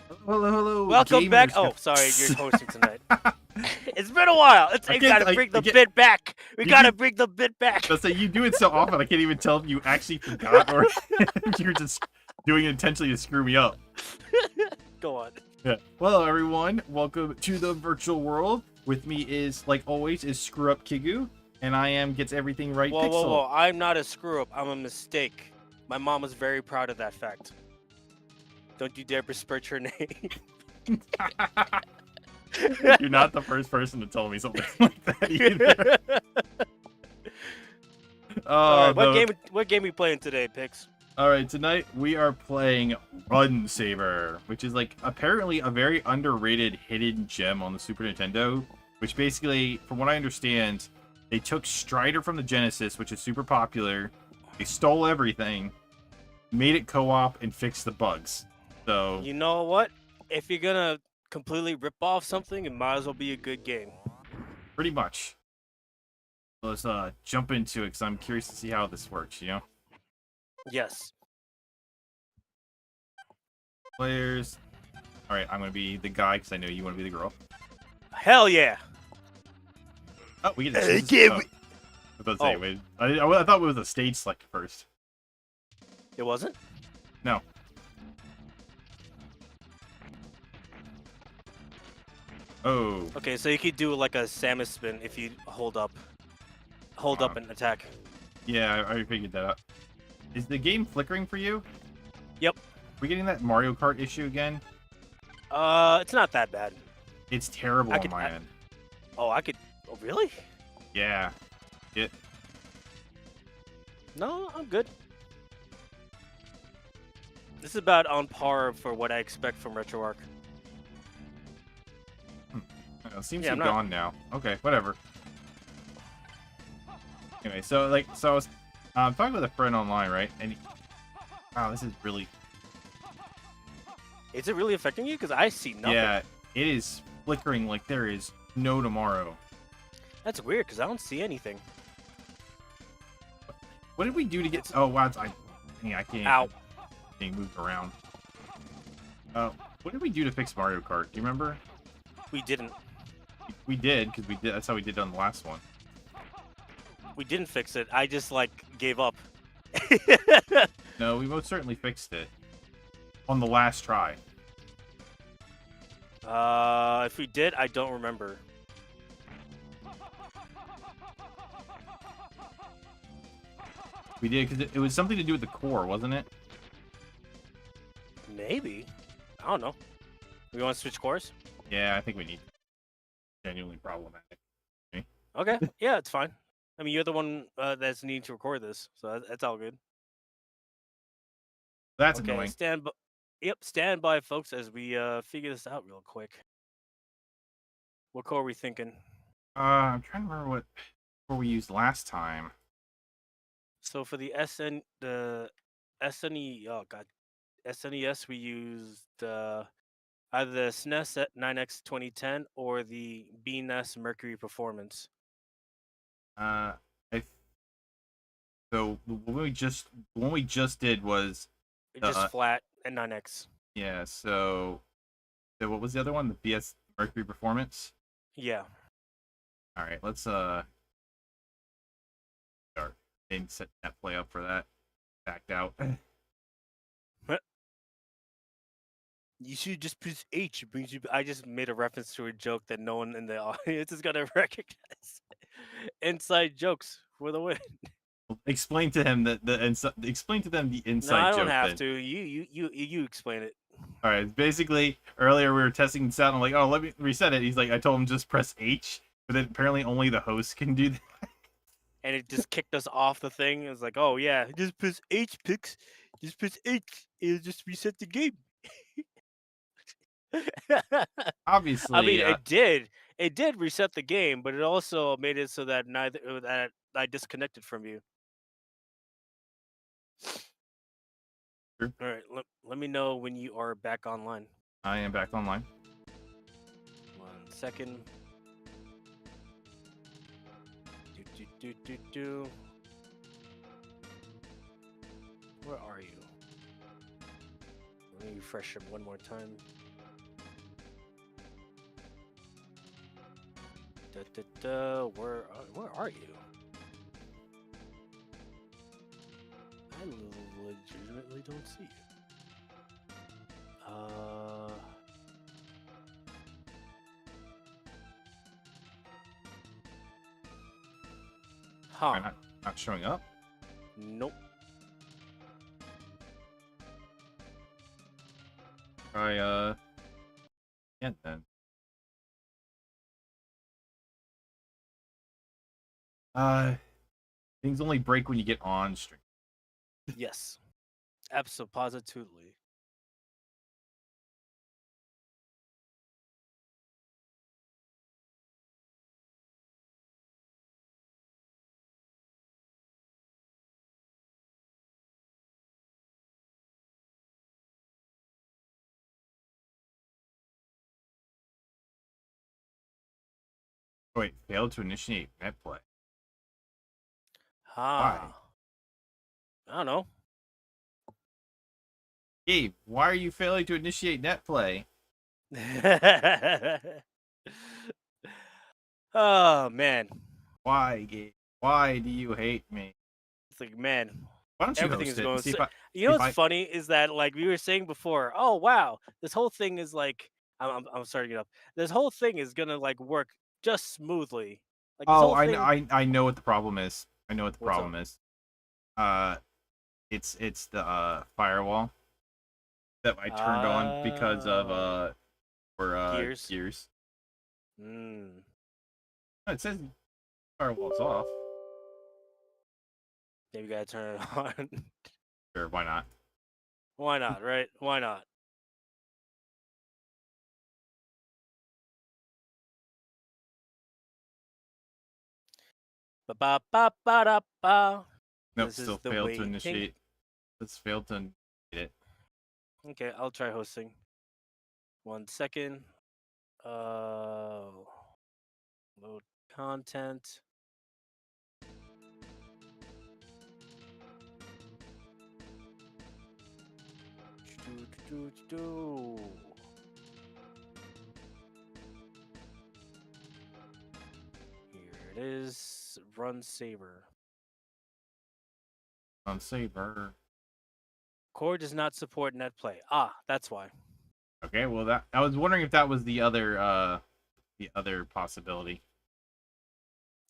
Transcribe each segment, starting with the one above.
Hello, hello, Welcome back. gamers. Oh, sorry, you're hosting tonight. It's been a while. We gotta bring the bit back. We you gotta keep- bring the bit back. Let's say you do it so often, I can't even tell if you actually forgot or if you're just doing it intentionally to screw me up. Go on. Yeah. Well, everyone, welcome to the virtual world. With me is, like always, is Screw Up Kigu, and I am Gets Everything Right Whoa, Pixel. whoa, whoa! I'm not a screw up. I'm a mistake. My mom was very proud of that fact. Don't you dare besmirch her name. You're not the first person to tell me something like that either. All right, what game we playing today, Pix? All right, tonight we are playing Run Saber, which is like apparently a very underrated hidden gem on the Super Nintendo, which basically, from what I understand, they took Strider from the Genesis, which is super popular. They stole everything, made it co-op, and fixed the bugs. So You know what? If you're gonna completely rip off something, it might as well be a good game. pretty much. Let's jump into it because I'm curious to see how this works. You know, Yes. players. All right, I'm gonna be the guy because I know you want to be the girl. Hell yeah. Oh, we get to choose. Give Oh. me- I was about to say, wait. I thought it was a stage select first. It wasn't? No. Oh. Okay, so you could do like a Samus spin if you hold up and attack. Yeah, I figured that out. Is the game flickering for you? Yep. We getting that Mario Kart issue again? It's not that bad. It's terrible on my end. Oh, I could. Oh, really? Yeah. No, I'm good. This is about on par for what I expect from RetroArch. It seems Yeah, to I'm be not- gone now. Okay, whatever. Anyway, so I was talking with a friend online, right? And wow, this is really Is it really affecting you? Because I see nothing. yeah, it is flickering like there is no tomorrow. That's weird because I don't see anything. What did we do to get? Oh wow, I can't. Ow. Being moved around. What did we do to fix Mario Kart? Do you remember? We didn't. We did because we did. That's how we did it on the last one. We didn't fix it. I just like gave up. No, we most certainly fixed it on the last try. If we did, I don't remember. We did because it was something to do with the core, wasn't it? Maybe. I don't know. We want to switch course? Yeah, I think we need. Genuinely problematic. Okay. Yeah, it's fine. I mean, you're the one that's needing to record this, so that's all good. That's Okay, annoying. stand by, folks, as we figure this out real quick. What core are we thinking? I'm trying to remember what we used last time. So for the SNE, oh god, SNES, we used either the SNES at 9X 2010 or the BNES Mercury Performance. So what we just did was Just flat at 9X. yeah. So what was the other one? The BS Mercury Performance. Yeah. All right, let's start and set that play up for that. Backed out. You should just press H. It brings you. I just made a reference to a joke that no one in the audience is gonna recognize. Inside jokes for the win. Explain to him explain to them the inside No, I joke. don't have then. to. You explain it. All right. Basically, earlier we were testing this out. And I'm like, oh, let me reset it. He's like, I told him just press H, but then apparently only the host can do that. And it just kicked us off the thing. It was like, oh yeah, just press H, Pix. Just press H. It'll just reset the game. Obviously, I mean, it did. It did reset the game, but it also made it so that that I disconnected from you. Sure. All right, let me know when you are back online. I am back online. 1 second. Do. Where are you? Let me refresh him one more time. Where are you? I legitimately don't see you. Am I Huh. not showing up? Nope. Try again then. Things only break when you get on stream. Yes. Absolutely. Oh, wait, failed to initiate net play. Huh. Why? I don't know. Gabe, why are you failing to initiate net play? Oh man. Why, Gabe? Why do you hate me? It's like, man, Why don't you everything host is it and going see so. if I You see know if what's I funny is that, like we were saying before, oh wow, this whole thing is like I'm starting it up. This whole thing is gonna like work just smoothly. Like this Oh, whole thing. I know what the problem is. I know what the What's up? problem is. Uh it's the firewall that I turned on because of for Gears. gears. Hmm. No, it says firewall's off. Maybe gotta turn it on. Sure, why not? Why not? Right? Why not? Ba ba ba ba da ba. Nope, This still is the failed to waiting. initiate. Let's fail to initiate it. Okay, I'll try hosting. 1 second. Load content. Do. Here it is. Run Saber. On Saber. Core does not support netplay. Ah, that's why. Okay, well that I was wondering if that was the other possibility.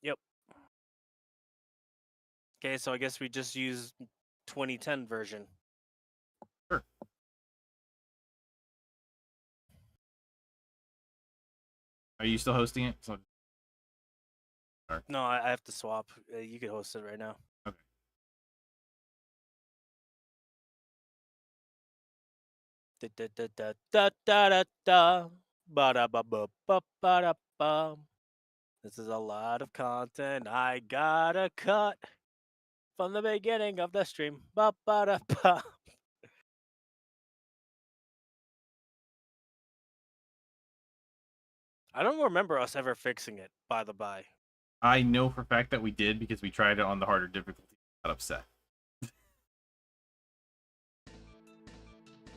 Yep. Okay, so I guess we just use 2010 version. Sure. Are you still hosting it? So, No, I have to swap. You can host it right now. okay. Da da da da da da da da. Ba da ba ba ba ba da ba. This is a lot of content I gotta cut from the beginning of the stream. Ba ba da ba. I don't remember us ever fixing it, by the by. I know for a fact that we did because we tried it on the harder difficulty. Got upset. I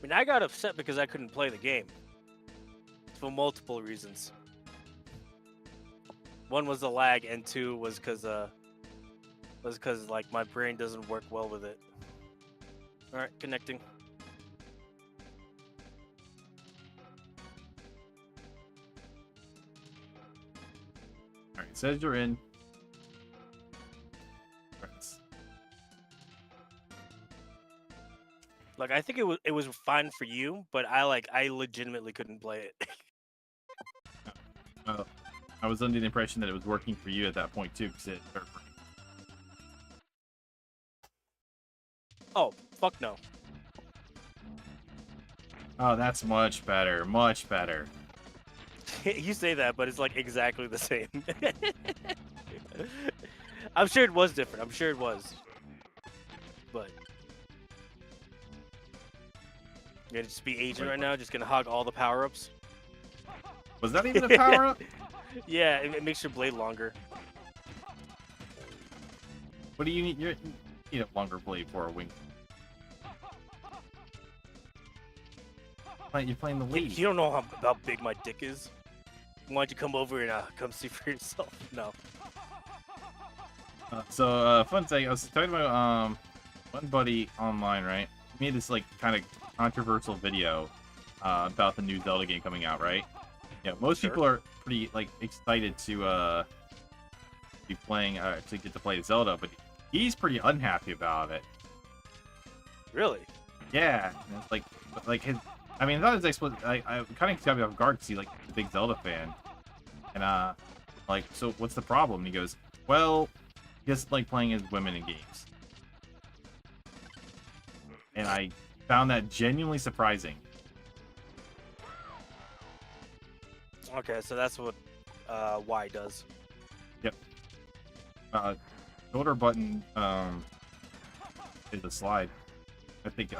mean, I got upset because I couldn't play the game for multiple reasons. One was the lag, and two was because like my brain doesn't work well with it. All right, connecting. All right, it says you're in. Like I think it was fine for you, but I legitimately couldn't play it. I was under the impression that it was working for you at that point too, because it started working. Oh, fuck no. Oh, that's much better. Much better. You say that, but it's like exactly the same. I'm sure it was different. I'm sure it was. But you're gonna just be agent right now, just gonna hog all the power-ups. Was that even a power up? Yeah, it makes your blade longer. What do you need? You need a longer blade for a wing. You're playing the lead. You don't know how big my dick is. Why don't you come over and come see for yourself? No. Fun thing, I was talking about one buddy online, right? He made this like kind of controversial video about the new Zelda game coming out, right? Yeah, most Sure. people are pretty like excited to be playing to get to play Zelda, but he's pretty unhappy about it. Really? Yeah, and it's like his. I mean, that was I kind of got me off guard because he's like a big Zelda fan, and like, so what's the problem? And he goes, well, he doesn't like playing as women in games, and I found that genuinely surprising. Okay, so that's what Y does. Yep. Shoulder button is a slide. I think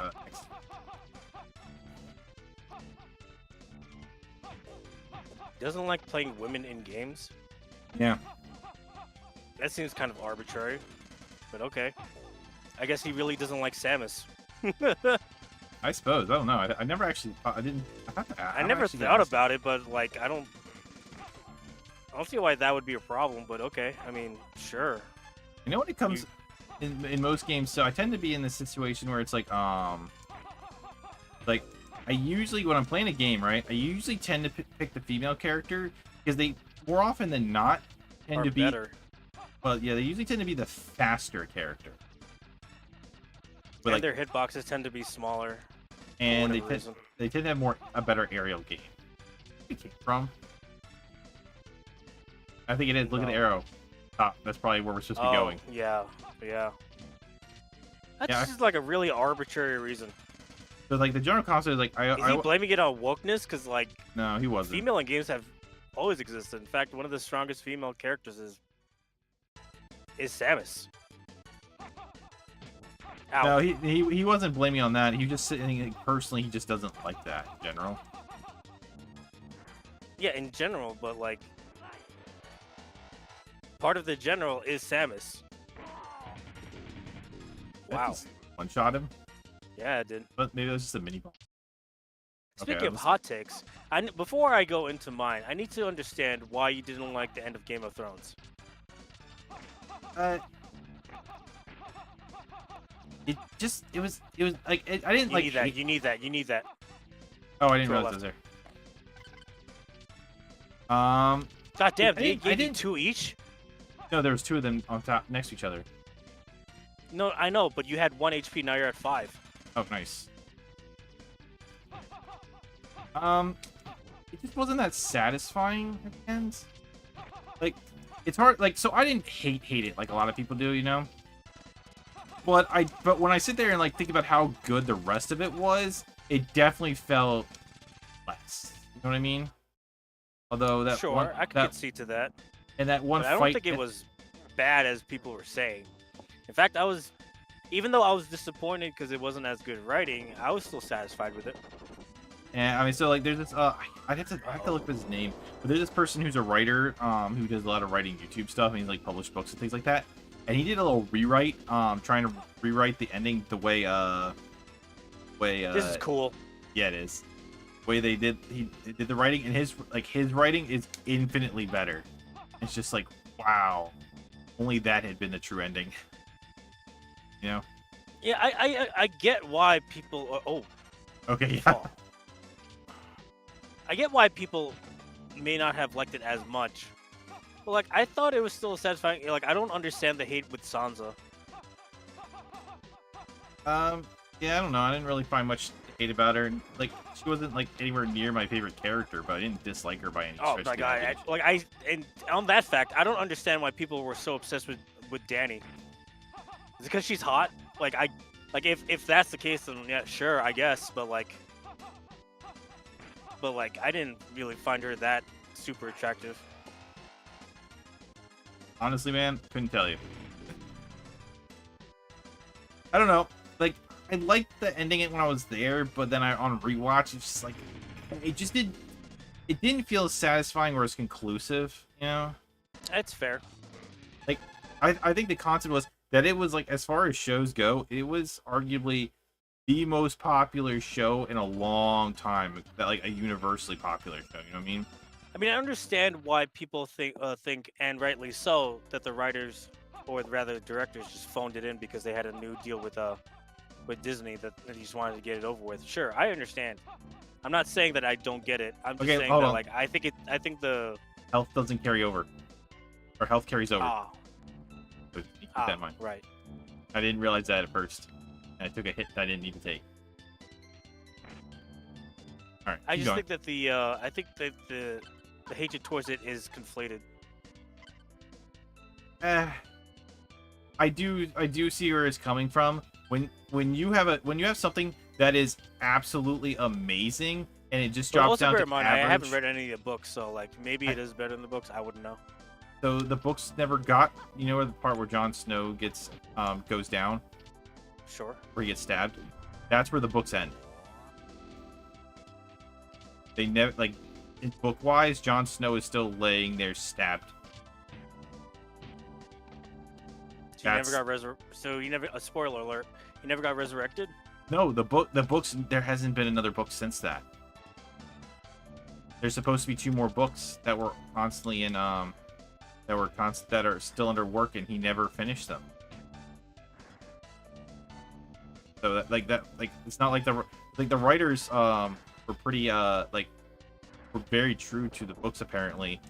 Doesn't like playing women in games. yeah. That seems kind of arbitrary, but okay. I guess he really doesn't like Samus. I suppose. I don't know. I never actually. I didn't. I never thought about it, but like I don't see why that would be a problem. But okay, I mean, sure. You know, when it comes in most games, so I tend to be in this situation where it's like I usually when I'm playing a game, right? I usually tend to pick the female character because they more often than not tend to be better. Well, yeah, they usually tend to be the faster character. But And like, their hitboxes tend to be smaller. and whatever reason. they tend to have a better aerial game. Where it came from? I think it is. Look at the arrow. Ah, that's probably where we're supposed to be going. Yeah, yeah. That's Yeah, just like a really arbitrary reason. So like the general concept is like Is he blaming it on wokeness? Because like no, he wasn't. female in games have always existed. In fact, one of the strongest female characters is Samus. Ow. No, he wasn't blaming on that. He was just saying like, personally he just doesn't like that in general. Yeah, in general, but like part of the general is Samus. Wow. One shot him, Yeah, it did. but maybe it was just a mini bomb. Speaking of hot takes, before I go into mine, I need to understand why you didn't like the end of Game of Thrones. It was like I didn't like. You need that. Oh, I didn't Throw realize it was left. there. God damn, I they didn't- I gave you didn't- 2 each? No, there was 2 of them on top next to each other. No, I know, but you had 1 HP, now you're at 5. Oh, nice. It just wasn't that satisfying at the end. Like, it's hard. Like, so I didn't hate it like a lot of people do, you know. But when I sit there and like think about how good the rest of it was, it definitely felt less. You know what I mean? Although that Sure, one, I could that, concede to that. and that one But I don't fight. think it was bad as people were saying. In fact, even though I was disappointed because it wasn't as good writing, I was still satisfied with it. And I mean, so like, there's this. I have to look up his name. But there's this person who's a writer, who does a lot of writing YouTube stuff, and he's like published books and things like that. And he did a little rewrite, trying to rewrite the ending the way This is cool. Yeah, it is. Way he did the writing, and his writing is infinitely better. It's just like, wow, only that had been the true ending. You know? Yeah, I get why people. Okay, yeah. Fall. I get why people may not have liked it as much. But like, I thought it was still satisfying. Like, I don't understand the hate with Sansa. Yeah, I don't know. I didn't really find much to hate about her. And, like, she wasn't like anywhere near my favorite character, but I didn't dislike her by any Oh stretch. my of the god! imagination. And on that fact, I don't understand why people were so obsessed with Dany. Is it because she's hot? Like if that's the case, then yeah, sure, I guess. But like, I didn't really find her that super attractive. Honestly, man, couldn't tell you. I don't know. Like, I liked the ending it when I was there, but then on rewatch, it's just like it just didn't. It didn't feel as satisfying or as conclusive. You know. That's fair. Like, I think the concept was that it was like, as far as shows go, it was arguably the most popular show in a long time. That like a universally popular show. You know what I mean? I mean, I understand why people think, and rightly so, that the writers, or rather the directors, just phoned it in because they had a new deal with Disney that they just wanted to get it over with. Sure, I understand. I'm not saying that I don't get it. I'm just Okay, saying hold that on. like I think the Health doesn't carry over, or health carries over. ah So keep that in mind. right. I didn't realize that at first, and I took a hit that I didn't need to take. All right, I keep just going. think that I think that the hatred towards it is conflated. Eh, I do see where it's coming from. When you have something that is absolutely amazing and it just But drops also down bear to in mind, I average. haven't read any of the books, so like maybe I, it is better than the books. I wouldn't know. so the books never got, you know, where the part where Jon Snow gets goes down, Sure. where he gets stabbed. That's where the books end. They never, like, in book wise, Jon Snow is still laying there stabbed. So you never got So you never. A spoiler alert. You never got resurrected. No, the books, there hasn't been another book since that. There's supposed to be 2 more books that were constantly in that are still under work, and he never finished them. So that it's not like the writers were pretty were very true to the books apparently,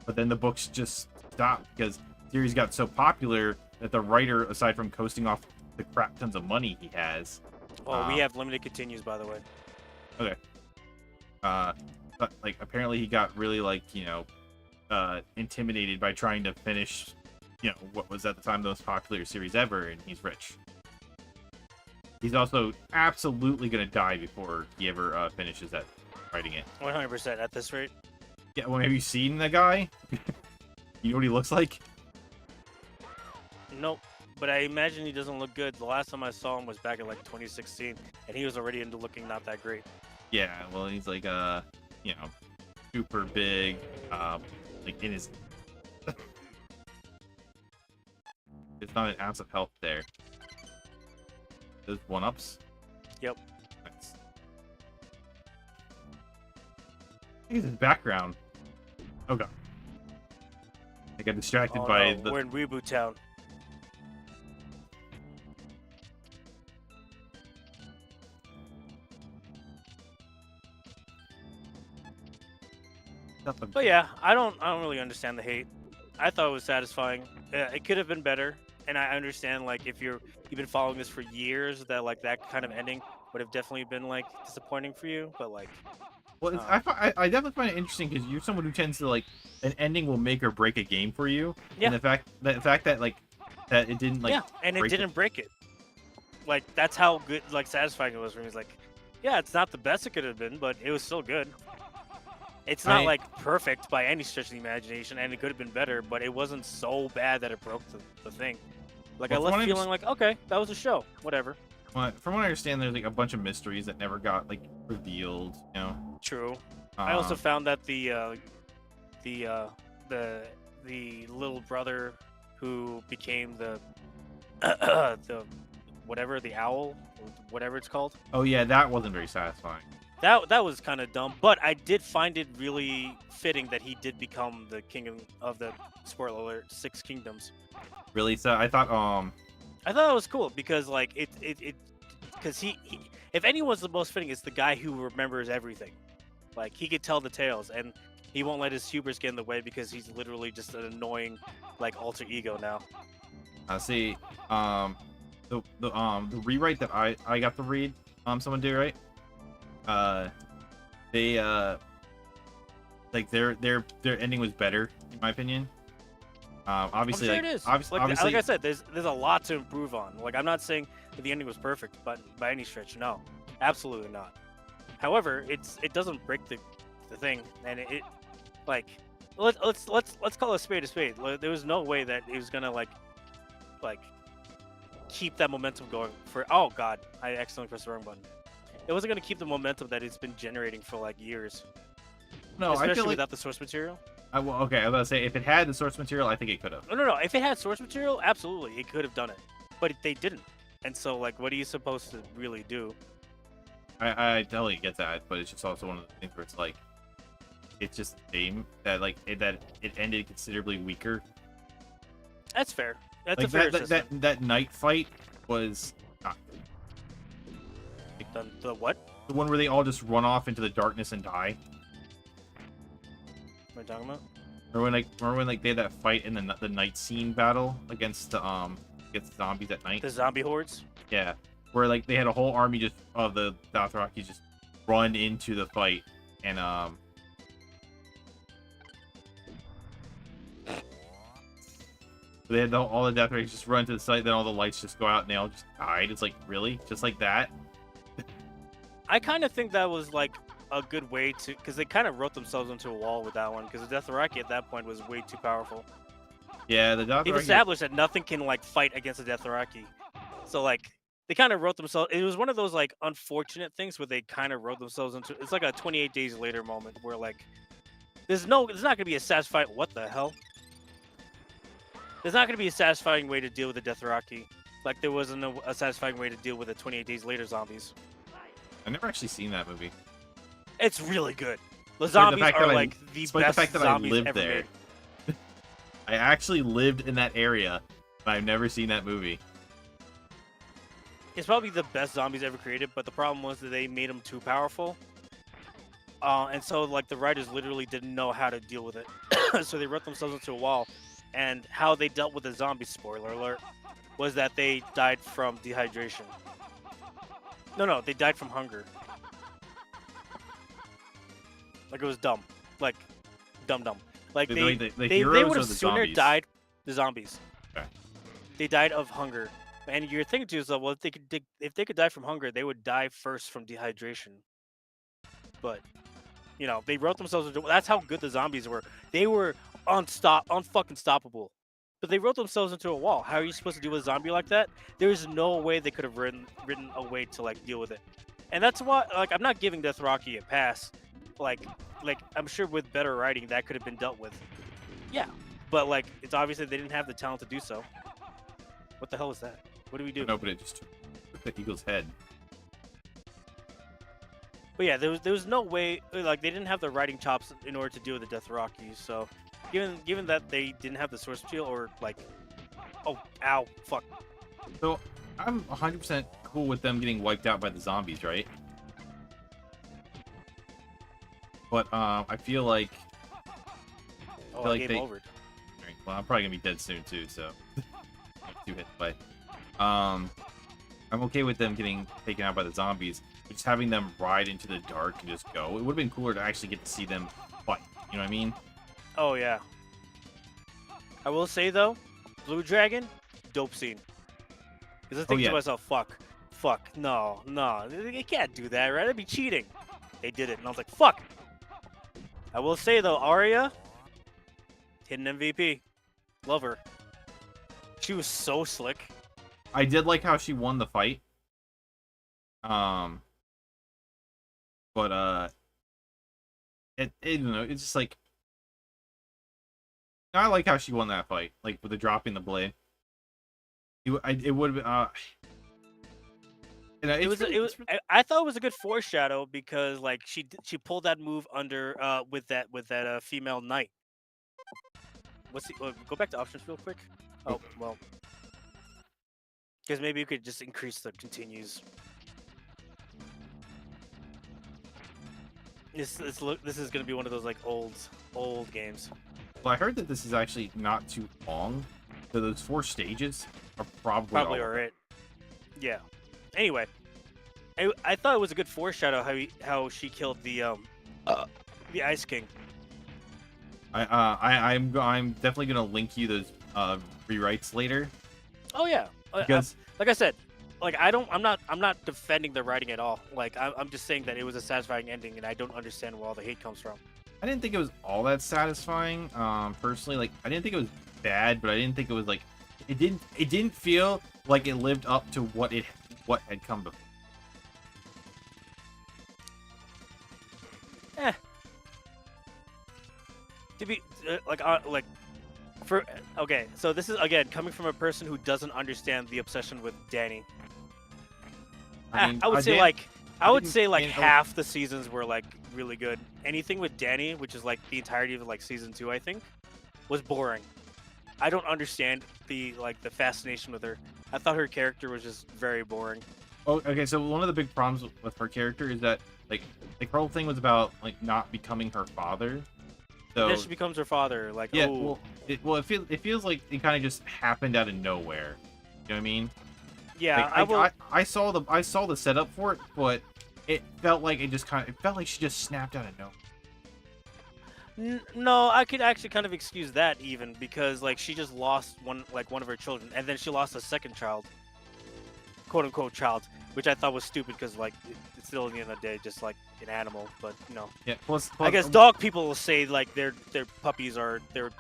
but then the books just stopped because the series got so popular that the writer, aside from coasting off the crap tons of money he has, Oh, we have limited continues, by the way. okay, but like apparently he got really, like, you know, intimidated by trying to finish, you know, what was at the time the most popular series ever, and he's rich. He's also absolutely gonna die before he ever finishes that writing it. 100% at this rate. Yeah, well, have you seen the guy? You know what he looks like? Nope. But I imagine he doesn't look good. The last time I saw him was back in like 2016, and he was already into looking not that great. Yeah, well, he's like you know, super big, like in his. There's not an ounce of health there. Those 1-ups. Yep. Nice. Look at his background. Oh god. I got distracted Oh, by no. We're in Reboot Town. But yeah, I don't really understand the hate. I thought it was satisfying. It could have been better, and I understand like if you've been following this for years, that like that kind of ending would have definitely been like disappointing for you. But like, Well, I definitely find it interesting because you're someone who tends to, like, an ending will make or break a game for you. Yeah. And the fact that like that it didn't, like, yeah, and it didn't break it. Like that's how good, like satisfying it was for me. It's like, yeah, it's not the best it could have been, but it was still good. It's not like perfect by any stretch of the imagination, and it could have been better, but it wasn't so bad that it broke the thing. Like Well, I left feeling like, okay, that was a show, whatever. From what I understand, there's like a bunch of mysteries that never got, like, revealed. You know. True. I also Um, found that the little brother who became the the whatever, the owl, or whatever it's called. Oh yeah, that wasn't very satisfying. That was kind of dumb, but I did find it really fitting that he did become the king of the, spoiler alert, 6 kingdoms. Really? So I thought I thought it was cool because like it because he if anyone's the most fitting, it's the guy who remembers everything. Like he could tell the tales, and he won't let his hubris get in the way because he's literally just an annoying like alter ego now. see, the rewrite that I got to read, someone did, right? They like their ending was better in my opinion. Obviously, I'm sure like, it is. obviously, Like I said, there's a lot to improve on. Like I'm not saying that the ending was perfect, but by any stretch, no, absolutely not. However, it doesn't break the thing, and it like let's call a spade a spade. There was no way that it was gonna like keep that momentum going for. Oh god, I accidentally pressed the wrong button. It wasn't gonna keep the momentum that it's been generating for like years, no, I especially feel like without the source material. okay, I was about to say if it had the source material, I think it could have. No. If it had source material, absolutely, it could have done it, but they didn't. And so, like, what are you supposed to really do? I totally get that, but it's just also one of the things where it's like it's just a shame that that it ended considerably weaker. That's fair. That's Like a fair assessment. that night fight was not good. The what? The one where they all just run off into the darkness and die. What are you talking about? Remember when they had that fight in the night scene battle against the zombies at night? The zombie hordes? Yeah, where like they had a whole army just of the Dothraki just run into the fight, and they had all the Dothraki just run to the site, then all the lights just go out and they all just died. It's like, really? Just like that? I kind of think that was like a good way to, because they kind of wrote themselves into a wall with that one, because the Dothraki at that point was way too powerful. Yeah, the They've Dothraki. established that nothing can like fight against the Dothraki. So like they kind of wrote themselves. It was one of those like unfortunate things where they kind of wrote themselves into. It's like a 28 Days Later moment where like there's not gonna be a satisfying. What the hell? There's not gonna be a satisfying way to deal with the Dothraki, like there wasn't a satisfying way to deal with the 28 Days Later zombies. I've never actually seen that movie. It's really good. The Despite zombies fact are that I- like the despite best the fact that I zombies lived ever there. made. I actually lived in that area, but I've never seen that movie. It's probably the best zombies ever created, but the problem was that they made them too powerful. And so, like, the writers literally didn't know how to deal with it. So they wrote themselves into a wall. And how they dealt with the zombies, spoiler alert, was that they died from dehydration. No, they died from hunger. Like, it was dumb. Like, dumb. Like, The they heroes would or have the sooner zombies? died, the zombies. Okay. They died of hunger. And you're thinking to yourself, well, if they could die from hunger, they would die first from dehydration. But, you know, they wrote themselves into. That's how good the zombies were. They were unfucking stoppable. But they wrote themselves into a wall. How are you supposed to deal with a zombie like that? There's no way they could have written a way to like deal with it. And that's why, like, I'm not giving Dothraki a pass. Like I'm sure with better writing that could have been dealt with. Yeah, but like it's obvious that they didn't have the talent to do so. What the hell is that? What do we do? No, but it just took the eagle's head. But yeah, there was no way, like they didn't have the writing chops in order to deal with the Dothraki. So, given that they didn't have the source material or like, oh, ow, fuck. So I'm 100% cool with them getting wiped out by the zombies, right? But I feel like Oh, like game they- over. well, I'm probably gonna be dead soon too, so I'm 2 hits by. I'm okay with them getting taken out by the zombies, but just having them ride into the dark and just go. It would have been cooler to actually get to see them fight. You know what I mean? Oh yeah. I will say though, Blue Dragon, dope scene. Because I think yeah. to myself, fuck, no, they can't do that, right? That'd be cheating. They did it, and I was like, fuck. I will say though, Arya, hidden MVP, love her. She was so slick. I did like how she won the fight. But you know, it's just like I like how she won that fight, like with the dropping the blade. It would have been you know, It was. I thought it was a good foreshadow because like she pulled that move under with that female knight. What's the? Go back to options real quick. Oh well, because maybe you could just increase the continues. This is gonna be one of those like old games. Well, I heard that this is actually not too long, so those 4 stages are probably all Are it. Yeah. Anyway, I thought it was a good foreshadow how she killed the Ice King. I'm definitely gonna link you those rewrites later. Oh yeah. Because Like I said, like I'm not defending the writing at all. Like I'm just saying that it was a satisfying ending, and I don't understand where all the hate comes from. I didn't think it was all that satisfying. Personally, like I didn't think it was bad, but I didn't think it was like it didn't feel like it lived up to what had come before. To be okay, so this is again coming from a person who doesn't understand the obsession with Dany. I mean, I would say Dan- like I would didn't- say like and- half the seasons were like really good. Anything with Danny, which is like the entirety of like season 2, I think, was boring. I don't understand the fascination with her. I thought her character was just very boring. Oh, okay. So one of the big problems with her character is that like her whole thing was about like not becoming her father. So And then she becomes her father. Like, yeah, oh, it feels like it kind of just happened out of nowhere. You know what I mean? yeah. Like, I saw the setup for it, but it felt like it felt like she just snapped out of nowhere. No, I could actually kind of excuse that even because like she just lost one of her children, and then she lost a second child, quote unquote child, which I thought was stupid because like it's still at the end of the day just like an animal, but you know. Yeah. Plus I guess dog people will say like their puppies are their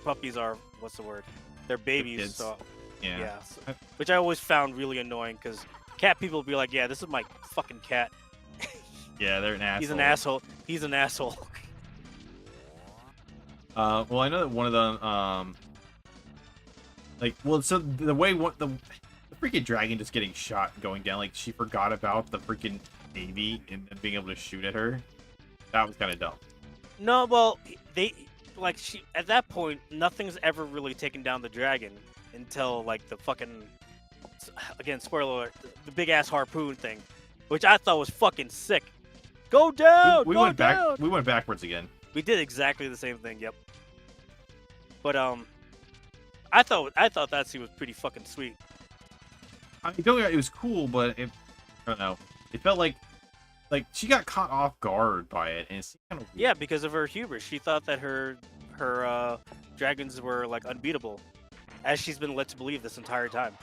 puppies are what's the word? Their babies. kids. So yeah. so- which I always found really annoying because cat people will be like, yeah, this is my fucking cat. Yeah, they're an asshole. He's an asshole. He's an asshole. Well, I know that one of them, so the way the freaking dragon just getting shot and going down, like she forgot about the freaking navy and being able to shoot at her. That was kind of dumb. No, well, they she at that point nothing's ever really taken down the dragon until like the fucking again spoiler alert, the big ass harpoon thing, which I thought was fucking sick. Go down. We go went back. down! We went backwards again. We did exactly the same thing. Yep. But I thought that scene was pretty fucking sweet. I don't know, it was cool, but I don't know. It felt like she got caught off guard by it, and it's kind of weird. Yeah, because of her hubris. She thought that her dragons were like unbeatable, as she's been led to believe this entire time.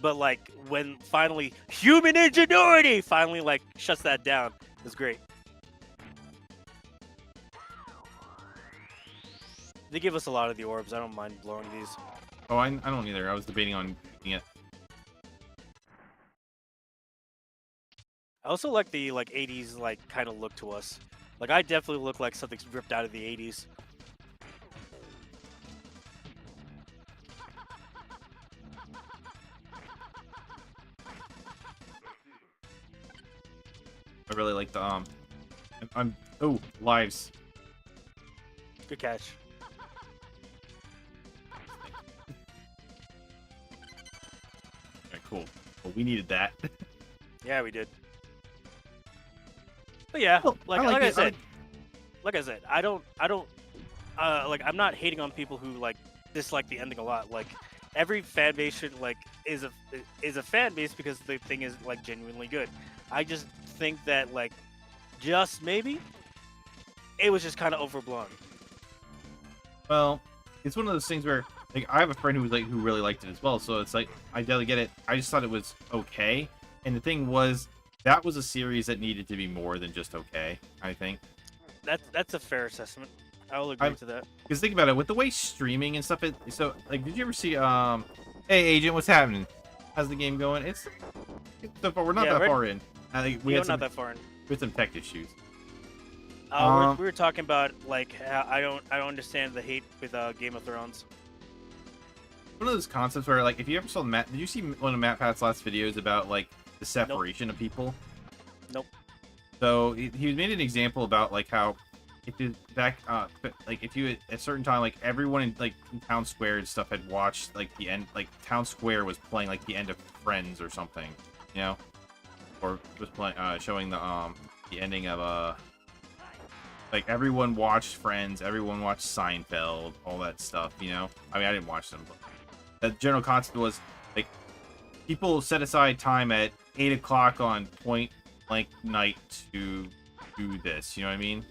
But like when finally human ingenuity finally like shuts that down, it was great. They give us a lot of the orbs. I don't mind blowing these. Oh, I don't either. I was debating on eating it. I also like the 80s like kind of look to us. Like I definitely look like something's ripped out of the 80s. I really like the oh, lives. Good catch. Alright, cool. Well, we needed that. Yeah, we did. But yeah, Well, like I like I it. said, I don't like I'm not hating on people who like dislike the ending a lot. Like every fan base should like is a fan base because the thing is like genuinely good. I just think that like just maybe it was just kind of overblown. Well, it's one of those things where like I have a friend who really liked it as well, so it's like I definitely get it. I just thought it was okay, and the thing was that was a series that needed to be more than just okay. I think That's a fair assessment. I will agree to that. because think about it with the way streaming and stuff. So like, did you ever see Hey Agent, what's happening? How's the game going? It's so far, we're not that far in. I think we We're had not that far in. some tech issues. We were talking about like how I don't understand the hate with Game of Thrones. One of those concepts where like if you ever saw Matt, did you see one of Matt Pat's last videos about like the separation of people? Nope. So he made an example about like how if you if you at a certain time like everyone in like in Town Square and stuff had watched like the end, like Town Square was playing like the end of Friends or something, you know, or was playing showing the ending of like everyone watched Friends, everyone watched Seinfeld, all that stuff, you know. I mean, I didn't watch them, but the general concept was like people set aside time at 8 o'clock on point blank night to do this, you know what I mean?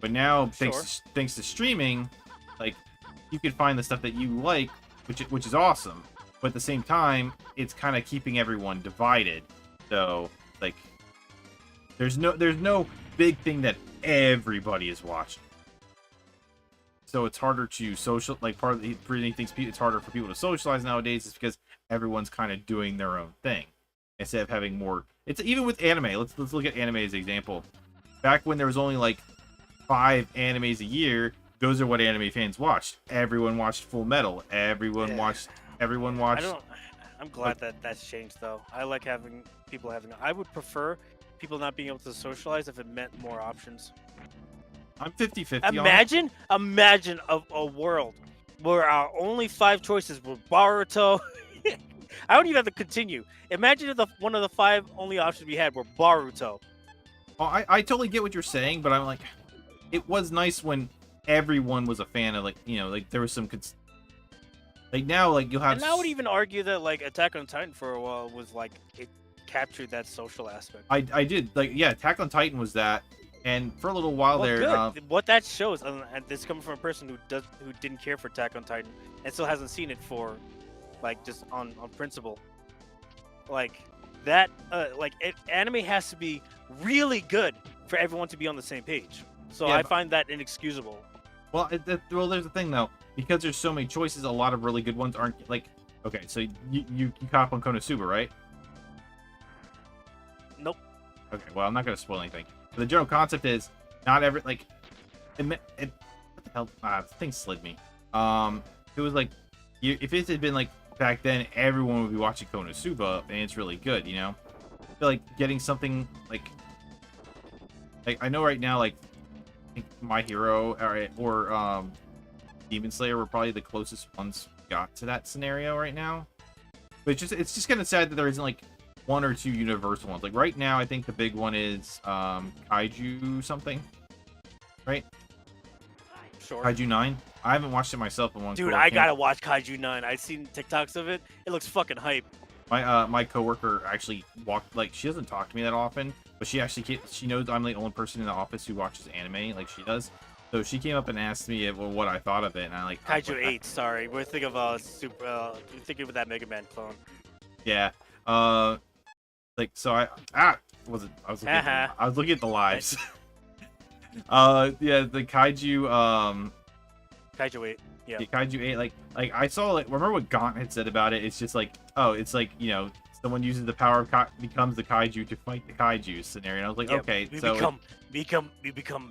But now thanks to streaming, like you can find the stuff that you like, which is awesome. But at the same time, it's kind of keeping everyone divided. So like there's no big thing that everybody is watching. So it's harder to social, like part of the reason he thinks it's harder for people to socialize nowadays is because everyone's kind of doing their own thing instead of having more. It's even with anime. Let's look at anime as an example. Back when there was only like 5 animes a year, those are what anime fans watched. Everyone watched Full Metal. Everyone watched. I'm I'm glad that that's changed though. I like having people having. I would prefer people not being able to socialize if it meant more options. I'm 50-50 on it. Imagine a world where our only 5 choices were Boruto. I don't even have to continue. Imagine if one of the 5 only options we had were Boruto. Oh, I totally get what you're saying, but I'm like, it was nice when everyone was a fan of, like, you know, like there was some like now, like you'll have. And I would even argue that like Attack on Titan for a while was like it captured that social aspect. I did, like, yeah, Attack on Titan was that, and for a little while Well, there, good. What that shows, and this coming from a person who didn't care for Attack on Titan and still hasn't seen it for, like, just on principle. Like that, anime has to be really good for everyone to be on the same page. So Yeah, I find that inexcusable. well, there's the thing though, because there's so many choices, a lot of really good ones aren't like. Okay, so you cop on Konosuba, right? Nope. Okay, well, I'm not gonna spoil anything. But the general concept is not every like what the hell? The thing slid me. It was like if it had been like back then, everyone would be watching Konosuba, and it's really good, you know. I feel like getting something like I know right now, like I think My Hero or Demon Slayer were probably the closest ones we got to that scenario right now. But it's just kind of sad that there isn't like 1 or 2 universal ones. Like right now, I think the big one is Kaiju something, right? Sure. Kaiju 9. I haven't watched it myself in one. Dude, I gotta watch Kaiju 9. I've seen TikToks of it. It looks fucking hype. My coworker actually walked, like, she doesn't talk to me that often, but she knows I'm the only person in the office who watches anime like she does. So she came up and asked me what I thought of it, and I like Kaiju 8. Sorry, we're thinking of super. We're thinking of that Mega Man clone. Yeah. Like, so I was looking at the lives. Yeah, the Kaiju Kaiju 8. Yeah. The Kaiju 8, like I saw, like, remember what Gaunt had said about it? It's just like, oh, it's like, you know, someone uses the power of becomes the Kaiju to fight the Kaiju scenario. And I was like, Yeah, okay, we so become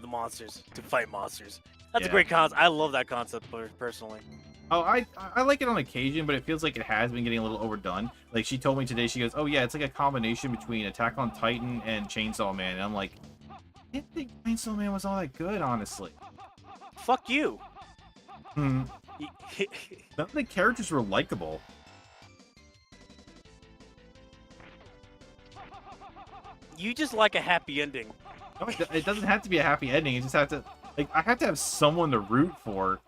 the monsters to fight monsters. That's a Yeah. great concept. I love that concept personally. oh, I like it on occasion, but it feels like it has been getting a little overdone. Like she told me today, she goes, oh yeah, it's like a combination between Attack on Titan and Chainsaw Man. And I'm like, I didn't think Chainsaw Man was all that good, honestly. Fuck you. Hmm. None of the characters were likable. You just like a happy ending. No, it doesn't have to be a happy ending. It just have to, like, I have to have someone to root for.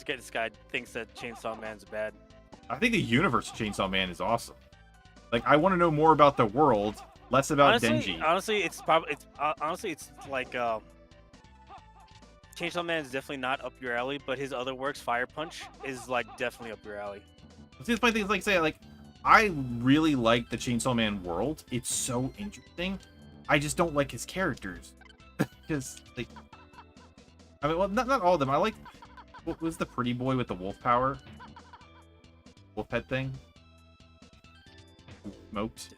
This guy thinks that Chainsaw Man's bad. I think the universe of Chainsaw Man is awesome. Like, I want to know more about the world, less about Denji. Honestly, it's like Chainsaw Man is definitely not up your alley, but his other works, Fire Punch, is like definitely up your alley. See, the funny thing is, like, say, like, I really like the Chainsaw Man world. It's so interesting. I just don't like his characters. Because, like, I mean, well, not all of them. I like, what was the pretty boy with the wolf power? Wolf head thing? Smoked.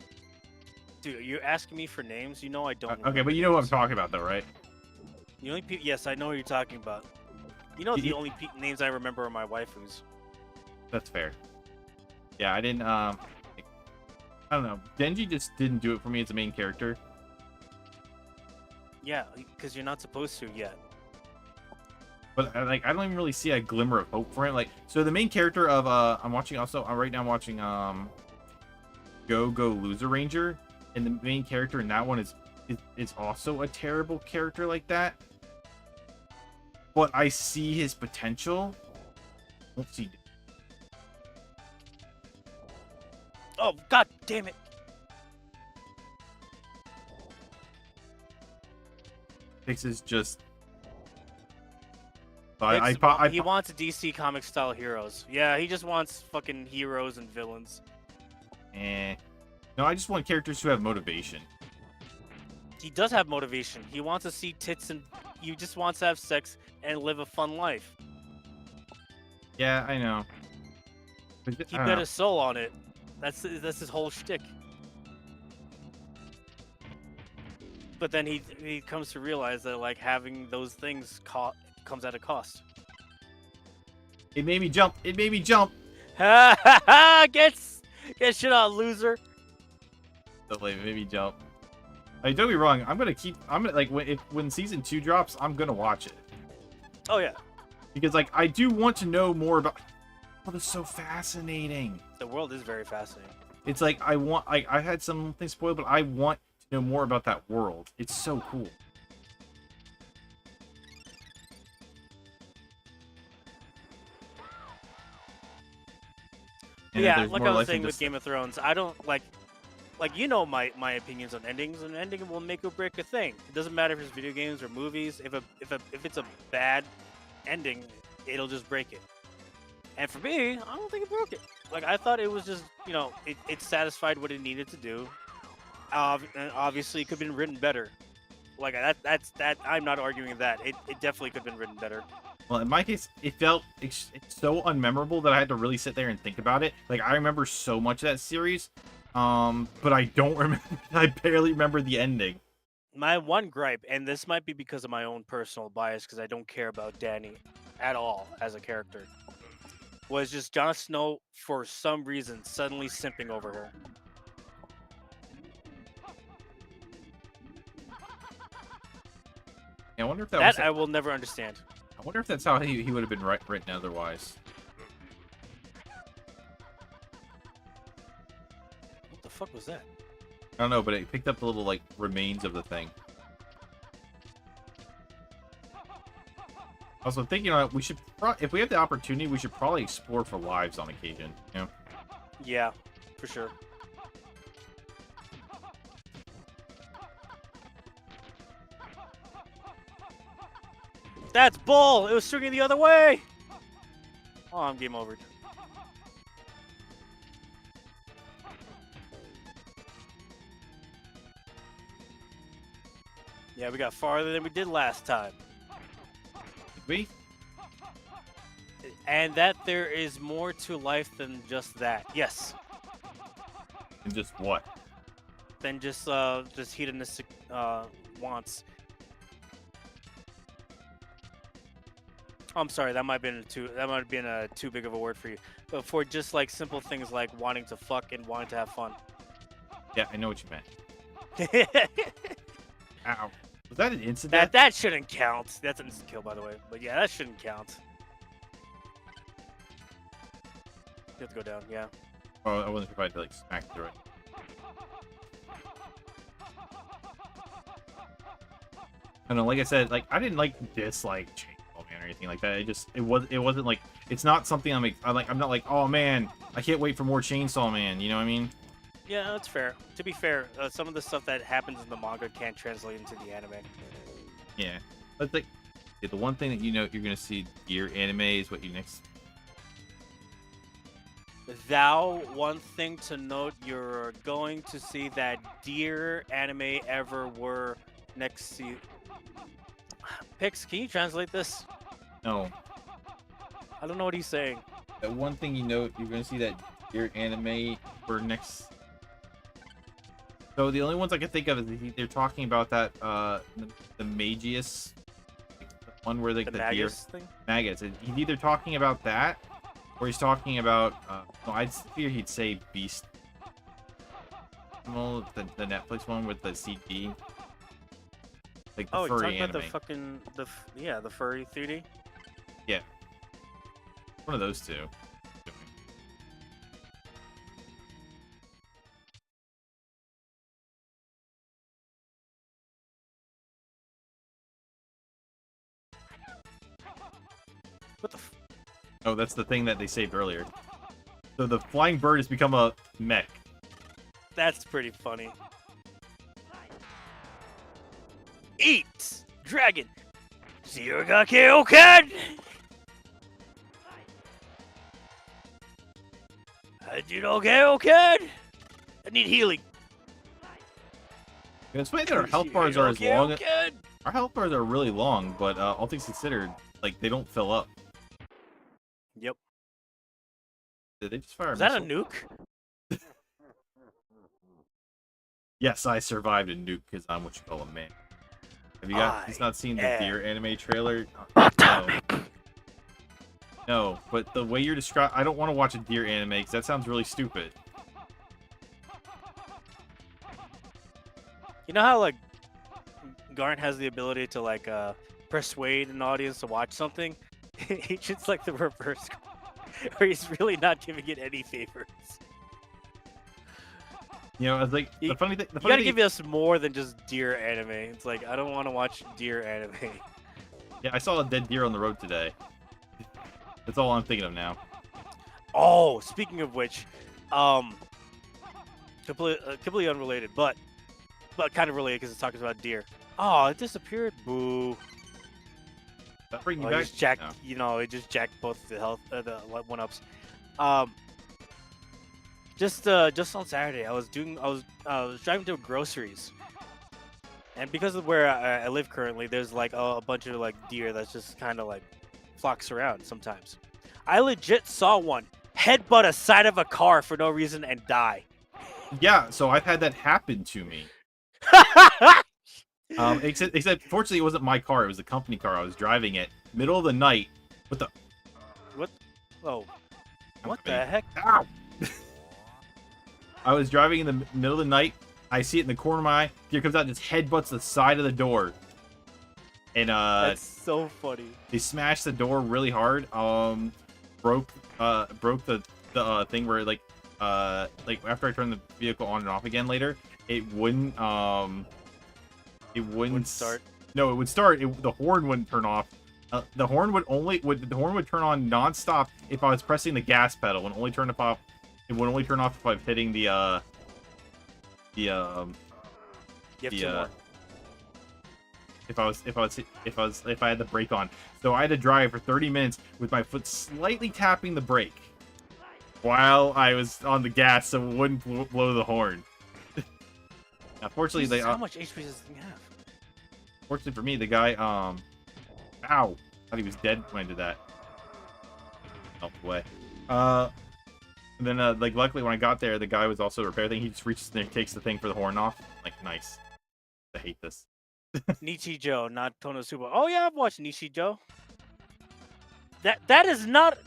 Dude, you're asking me for names? You know I don't. Okay, but you know what I'm talking about, though, right? The only yes, I know what you're talking about. You know the only names I remember are my waifus. That's fair. Yeah, I didn't, I don't know. Denji just didn't do it for me as a main character. Yeah, because you're not supposed to yet. But, like, I don't even really see a glimmer of hope for him. Like, so the main character of, I'm watching also, right now I'm watching, Go Loser Ranger. And the main character in that one is also a terrible character like that. But I see his potential. Let's see. Oh, god damn it. This is just... He wants DC comic style heroes. Yeah, he just wants fucking heroes and villains. No, I just want characters who have motivation. He does have motivation. He wants to see tits and he just wants to have sex and live a fun life. Yeah, I know. He bet his soul on it. That's his whole shtick. But then he comes to realize that like having those things comes at a cost. It made me jump. It made me jump. Ha ha ha! Get shit on, loser. It made me jump. Like, don't be wrong. I'm gonna like when season 2 drops, I'm gonna watch it. Oh yeah. Because like I do want to know more about. Oh, this is so fascinating. The world is very fascinating. It's like I had some things spoiled, but I want to know more about that world. It's so cool. And Yeah, there's like more I was life saying than with just- Game of Thrones, I don't like you know my opinions on endings. An ending will make or break a thing. It doesn't matter if it's video games or movies. If it's a bad ending, it'll just break it. And for me, I don't think it broke it. Like I thought it was just it satisfied what it needed to do. And obviously, it could have been written better. Like that's I'm not arguing that. It definitely could have been written better. Well, in my case, it's so unmemorable that I had to really sit there and think about it. Like I remember so much of that series, but I don't remember. I barely remember the ending. My one gripe, and this might be because of my own personal bias, because I don't care about Dany at all as a character, was just Jon Snow for some reason suddenly simping over her. Yeah, I wonder if that was. I will never understand. I wonder if that's how he would have been written otherwise. What the fuck was that? I don't know, but it picked up the little like remains of the thing. Also, thinking on it, we should if we have the opportunity, we should probably explore for lives on occasion. You know? Yeah, for sure. That's bull! It was swinging the other way! Oh, I'm game over. Yeah, we got farther than we did last time. Did we? And that there is more to life than just that. Yes. And just what? Than just hedonistic wants. I'm sorry, that might have been too big of a word for you. But for just like simple things like wanting to fuck and wanting to have fun. Yeah, I know what you meant. Ow. Was that an incident? that shouldn't count. That's an instant kill, by the way. But yeah, that shouldn't count. You have to go down, yeah. Oh, I wasn't sure if I had to like smack through it. I don't know, like I said, like I didn't like dislike Chainsaw Man or anything like that. It wasn't like it's not something I'm not like, oh man, I can't wait for more Chainsaw Man. You know what I mean? Yeah, that's fair. To be fair, some of the stuff that happens in the manga can't translate into the anime. Yeah, but like the one thing that you're gonna see your anime is what you next. One thing to note, you're going to see that dear anime ever were next season. Pix, can you translate this? No, I don't know what he's saying. that one thing you're gonna see that your anime for next. So the only ones I can think of is they're talking about that the Magius, the one where like the deer Magus thing? maggots. He's either talking about that, or he's talking about. No, I'd fear he'd say Beast. Well, the Netflix one with the CG, like the Oh, you're furry talking about anime. the furry 3D? Yeah, one of those two. What the f- Oh, that's the thing that they saved earlier. So the flying bird has become a mech. That's pretty funny. Eat! Dragon! Shirogake Okan! Hajiroge Okan! I need healing. And it's funny that our health bars are as long. Okan! Our health bars are really long, but all things considered, like they don't fill up. Yep. Did they just fire? Is that a missile? nuke? Yes, I survived a nuke because I'm what you call a man. Have you guys not seen the am deer anime trailer? Atomic. No, but the way you're describing, I don't want to watch a deer anime because that sounds really stupid. You know how like Garnt has the ability to like persuade an audience to watch something? He's just like the reverse, where he's really not giving it any favors. You know, it's like You, the funny thing. The you funny gotta thing, give us more than just deer anime. It's like I don't want to watch deer anime. yeah, I saw a dead deer on the road today. That's all I'm thinking of now. Oh, speaking of which, completely unrelated, but kind of related because it's talking about deer. Oh, it disappeared. Boo. That bring you Oh, it back? just jacked. No. You know, it just jacked both the health, the one ups. Um, just on Saturday, I was driving to groceries, and because of where I live currently, there's like a bunch of like deer that's just kind of like flocks around sometimes. I legit saw one headbutt a side of a car for no reason and die. Yeah, so I've had that happen to me. Except fortunately it wasn't my car, it was the company car. I was driving it middle of the night. What the What? Oh, what I mean, the heck? Ow! I was driving in the middle of the night. I see it in the corner of my eye. Deer comes out and just headbutts the side of the door. And That's so funny. they smashed the door really hard. Broke the thing where like after I turned the vehicle on and off again later, it wouldn't Start. No, it would start. The horn wouldn't turn off. The horn would turn on nonstop if I was pressing the gas pedal. And only turn off. It would only turn off if I'm hitting You have two more. if I had the brake on. So I had to drive for 30 minutes with my foot slightly tapping the brake while I was on the gas, so it wouldn't blow the horn. Now, fortunately, How much HP does this thing have? Fortunately for me, the guy, ow, thought he was dead when I did that. Out the way. And then, like, luckily when I got there, the guy was also a repair thing. He just reaches in there and takes the thing for the horn off. Like, nice. I hate this. Nichijou, not Konosuba. Oh yeah, I've watched Nichijou. That is not.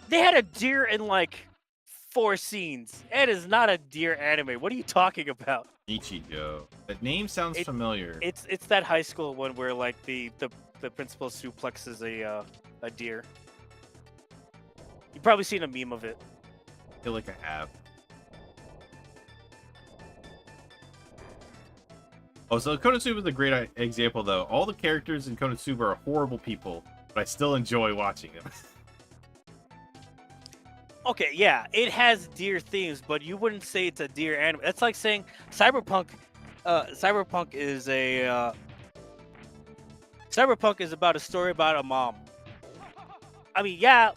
They had a deer in like 4 scenes. It is not a deer anime. What are you talking about? Ichigo. That name sounds familiar. It's that high school one where like the principal suplexes a deer. You've probably seen a meme of it. I feel like I have. Oh, so Konosuba is a great example, though. All the characters in Konosuba are horrible people, but I still enjoy watching them. Okay, yeah, it has deer themes, but you wouldn't say it's a deer anime. That's like saying Cyberpunk. Cyberpunk is about a story about a mom. I mean, yeah,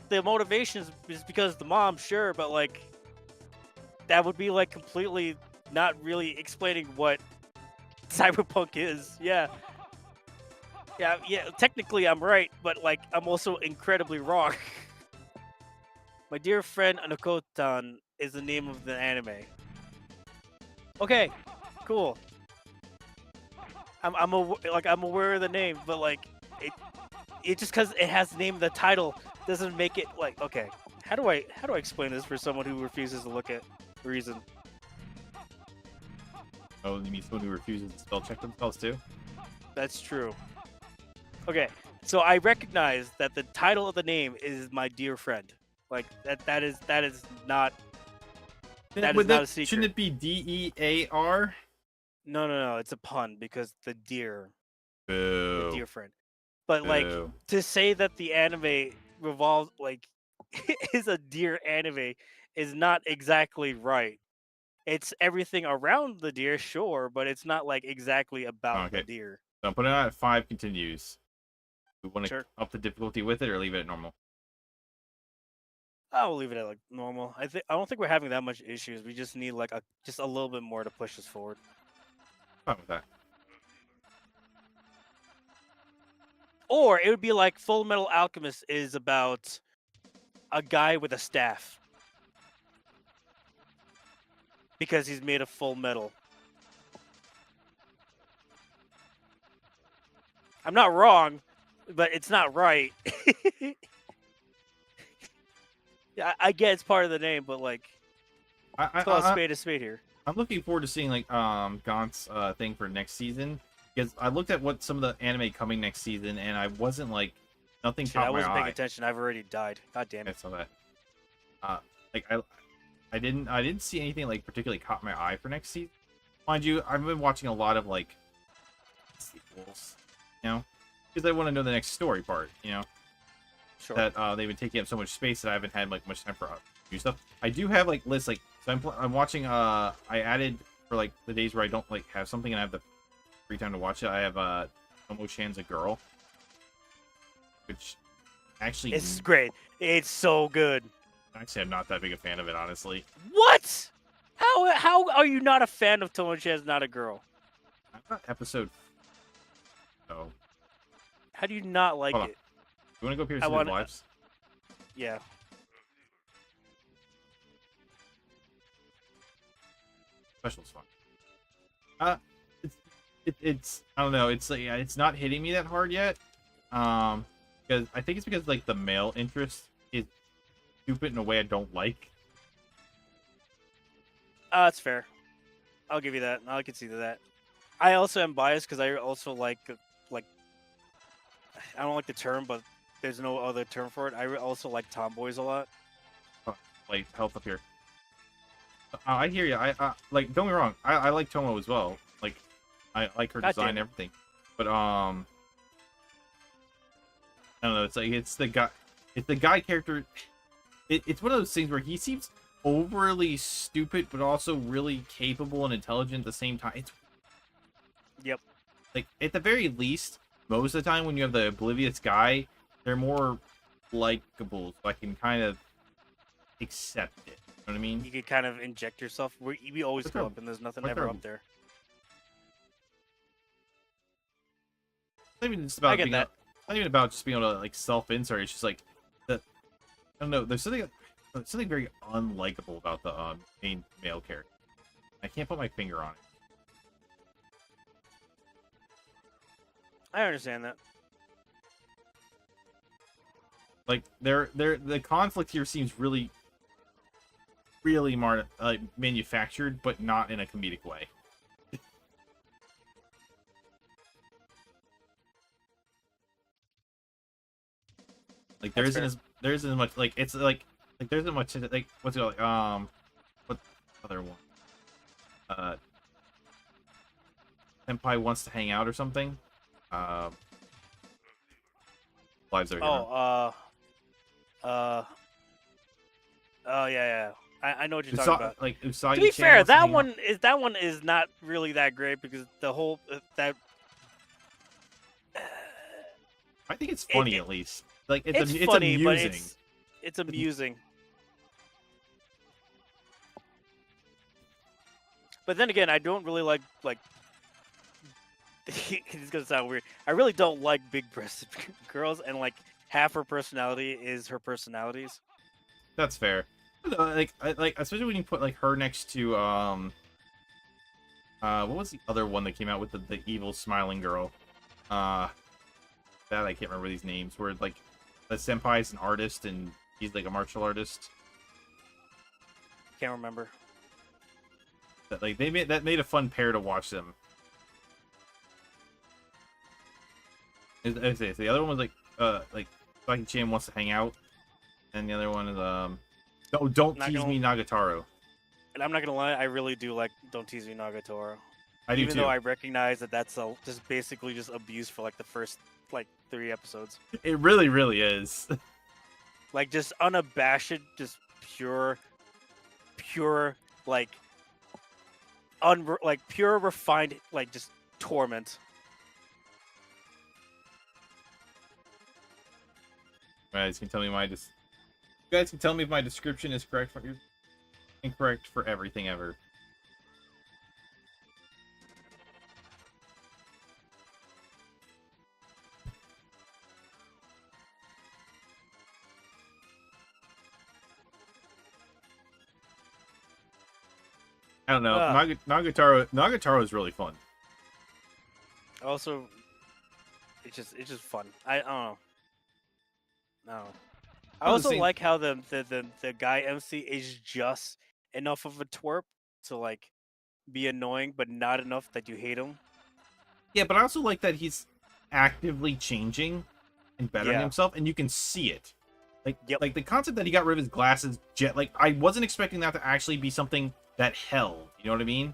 the motivation is because of the mom, sure, but like that would be like completely not really explaining what Cyberpunk is. Yeah. Technically, I'm right, but like I'm also incredibly wrong. My dear friend Anakotan is the name of the anime. Okay, cool. I'm aware of the name, but like it just because it has the name of the title doesn't make it like okay. How do I explain this for someone who refuses to look at reason? Oh, you mean someone who refuses to spell check themselves too? That's true. Okay, so I recognize that the title of the name is my dear friend. Like that is not a secret. Shouldn't it be DEAR? No, it's a pun because the deer, Boo. the dear friend. But like Boo. to say that the anime revolves like is a deer anime is not exactly right. It's everything around the deer, sure, but it's not like exactly about the deer. So I'm putting it at 5 continues. We want to Sure. up the difficulty with it or leave it at normal? I'll leave it at like normal. I don't think we're having that much issues. We just need like just a little bit more to push us forward. Fine with that. Or it would be like Full Metal Alchemist is about a guy with a staff. Because he's made of full metal. I'm not wrong. but it's not right. Yeah, I get it's part of the name, but like, I, let's call I, a spade here. I'm looking forward to seeing like Gaunt's thing for next season because I looked at what some of the anime coming next season and I wasn't like nothing Shit, I caught my wasn't paying eye. attention. I've already died. God damn I it. saw that. Like I didn't see anything like particularly caught my eye for next season. Mind you, I've been watching a lot of like sequels, you know, because I want to know the next story part, you know. Sure. That they've been taking up so much space that I haven't had like much time for new stuff. I do have like lists like so I'm watching I added for like the days where I don't like have something and I have the free time to watch it. I have Tomo-chan's a Girl, which actually It's great. It's so good. I'm not that big a fan of it, honestly. What? How are you not a fan of Tomo-chan's Not a Girl? I'm not episode. Oh, How do you not like hold on. it? You want to go up here and I see want- the lives? Yeah. Special's fun. It's I don't know. It's like yeah, it's not hitting me that hard yet. Because I think it's because like the male interest is stupid in a way I don't like. That's fair. I'll give you that. I can see that. I also am biased because I also like I don't like the term, but there's no other term for it. I also like tomboys a lot. Like health up here. I hear you. I like don't get me wrong. I like Tomo as well. Like I like her God design damn and it. everything. But I don't know. It's like it's the guy character. It's one of those things where he seems overly stupid, but also really capable and intelligent at the same time. It's Yep. like at the very least, most of the time when you have the oblivious guy, they're more likable, so I can kind of accept it. You know what I mean? You could kind of inject yourself. We always What's go her- up, and there's nothing what's ever her- up there. It's not even just I about get being that. it's not even about just being able to like self-insert. It's just like the I don't know. There's something very unlikable about the main male character. I can't put my finger on it. I understand that. Like the conflict here seems really manufactured, but not in a comedic way. Like there That's isn't fair. there isn't as much like it's like there isn't much like what's it called, like what other one senpai wants to hang out or something. Lives are here. Oh, oh yeah. I know what you're talking about. Like Usagi. To be fair, that one is not really that great because the whole that I think it's funny it- at least. Like it's it's funny, but amusing. it's amusing. But then again, I don't really like it's gonna sound weird. I really don't like big-breasted girls, and like half her personality is her personalities. That's fair. Like especially when you put like her next to what was the other one that came out with the evil smiling girl? That I can't remember these names. Where like the senpai is an artist and he's like a martial artist. Can't remember. That like that made a fun pair to watch them. As I say, the other one was like Saki-chan wants to hang out, and the other one is don't Not tease gonna- me Nagatoro. And I'm not gonna lie, I really do like "Don't Tease Me, Nagatoro." I do Even too. though I recognize that that's just basically just abuse for like the first like 3 episodes. It really, really is. Like just unabashed, just pure like like pure refined like just torment. You guys can tell me you guys can tell me if my description is correct for incorrect for everything ever. I don't know. Nagatoro is really fun. Also, it's just fun. I don't know. No. I One of the also same. like how the guy MC is just enough of a twerp to like be annoying, but not enough that you hate him. Yeah, but I also like that he's actively changing and bettering Yeah. himself, and you can see it. Yep. Like the concept that he got rid of his glasses, like I wasn't expecting that to actually be something that held. You know what I mean?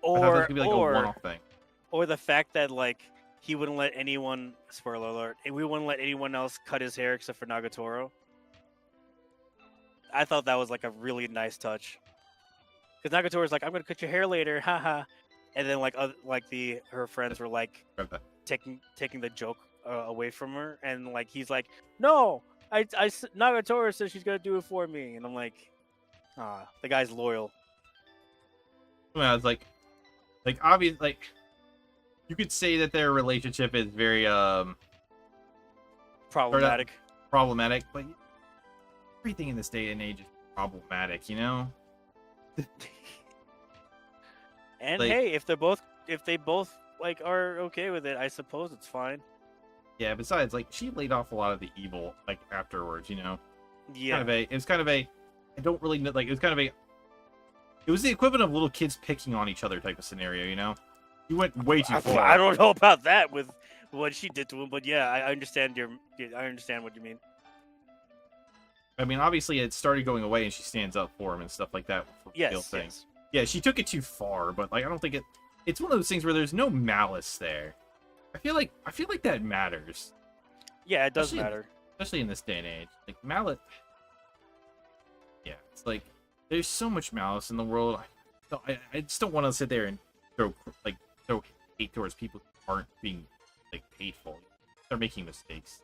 I thought that was Or gonna be like a one-off thing. or the fact that like he wouldn't let anyone, spoiler alert, we wouldn't let anyone else cut his hair except for Nagatoro. I thought that was like a really nice touch. Because Nagatoro's like, I'm gonna cut your hair later, haha. And then like her friends were like Grab that. taking the joke away from her, and like he's like, no, Nagatoro says she's gonna do it for me, and I'm like, the guy's loyal. I was like obvious, like you could say that their relationship is very Problematic. problematic, but everything in this day and age is problematic, you know? And Like, hey, if they both like are okay with it, I suppose it's fine. yeah, besides, like, she laid off a lot of the evil, like, afterwards, you know? Yeah. It was kind of a, I don't really know, like, it was kind of a, it was the equivalent of little kids picking on each other type of scenario, you know? You went way too far. I don't know about that with what she did to him, but yeah, I understand I understand what you mean. I mean, obviously, it started going away, and she stands up for him and stuff like that. For real Yes, things. yes. Yeah, she took it too far, but like, I don't think it. It's one of those things where there's no malice there. I feel like that matters, Yeah, it does Especially- matter. especially in this day and age. Like malice. Yeah, it's like there's so much malice in the world. I just don't want to sit there and throw hate towards people who aren't being like hateful. They're making mistakes.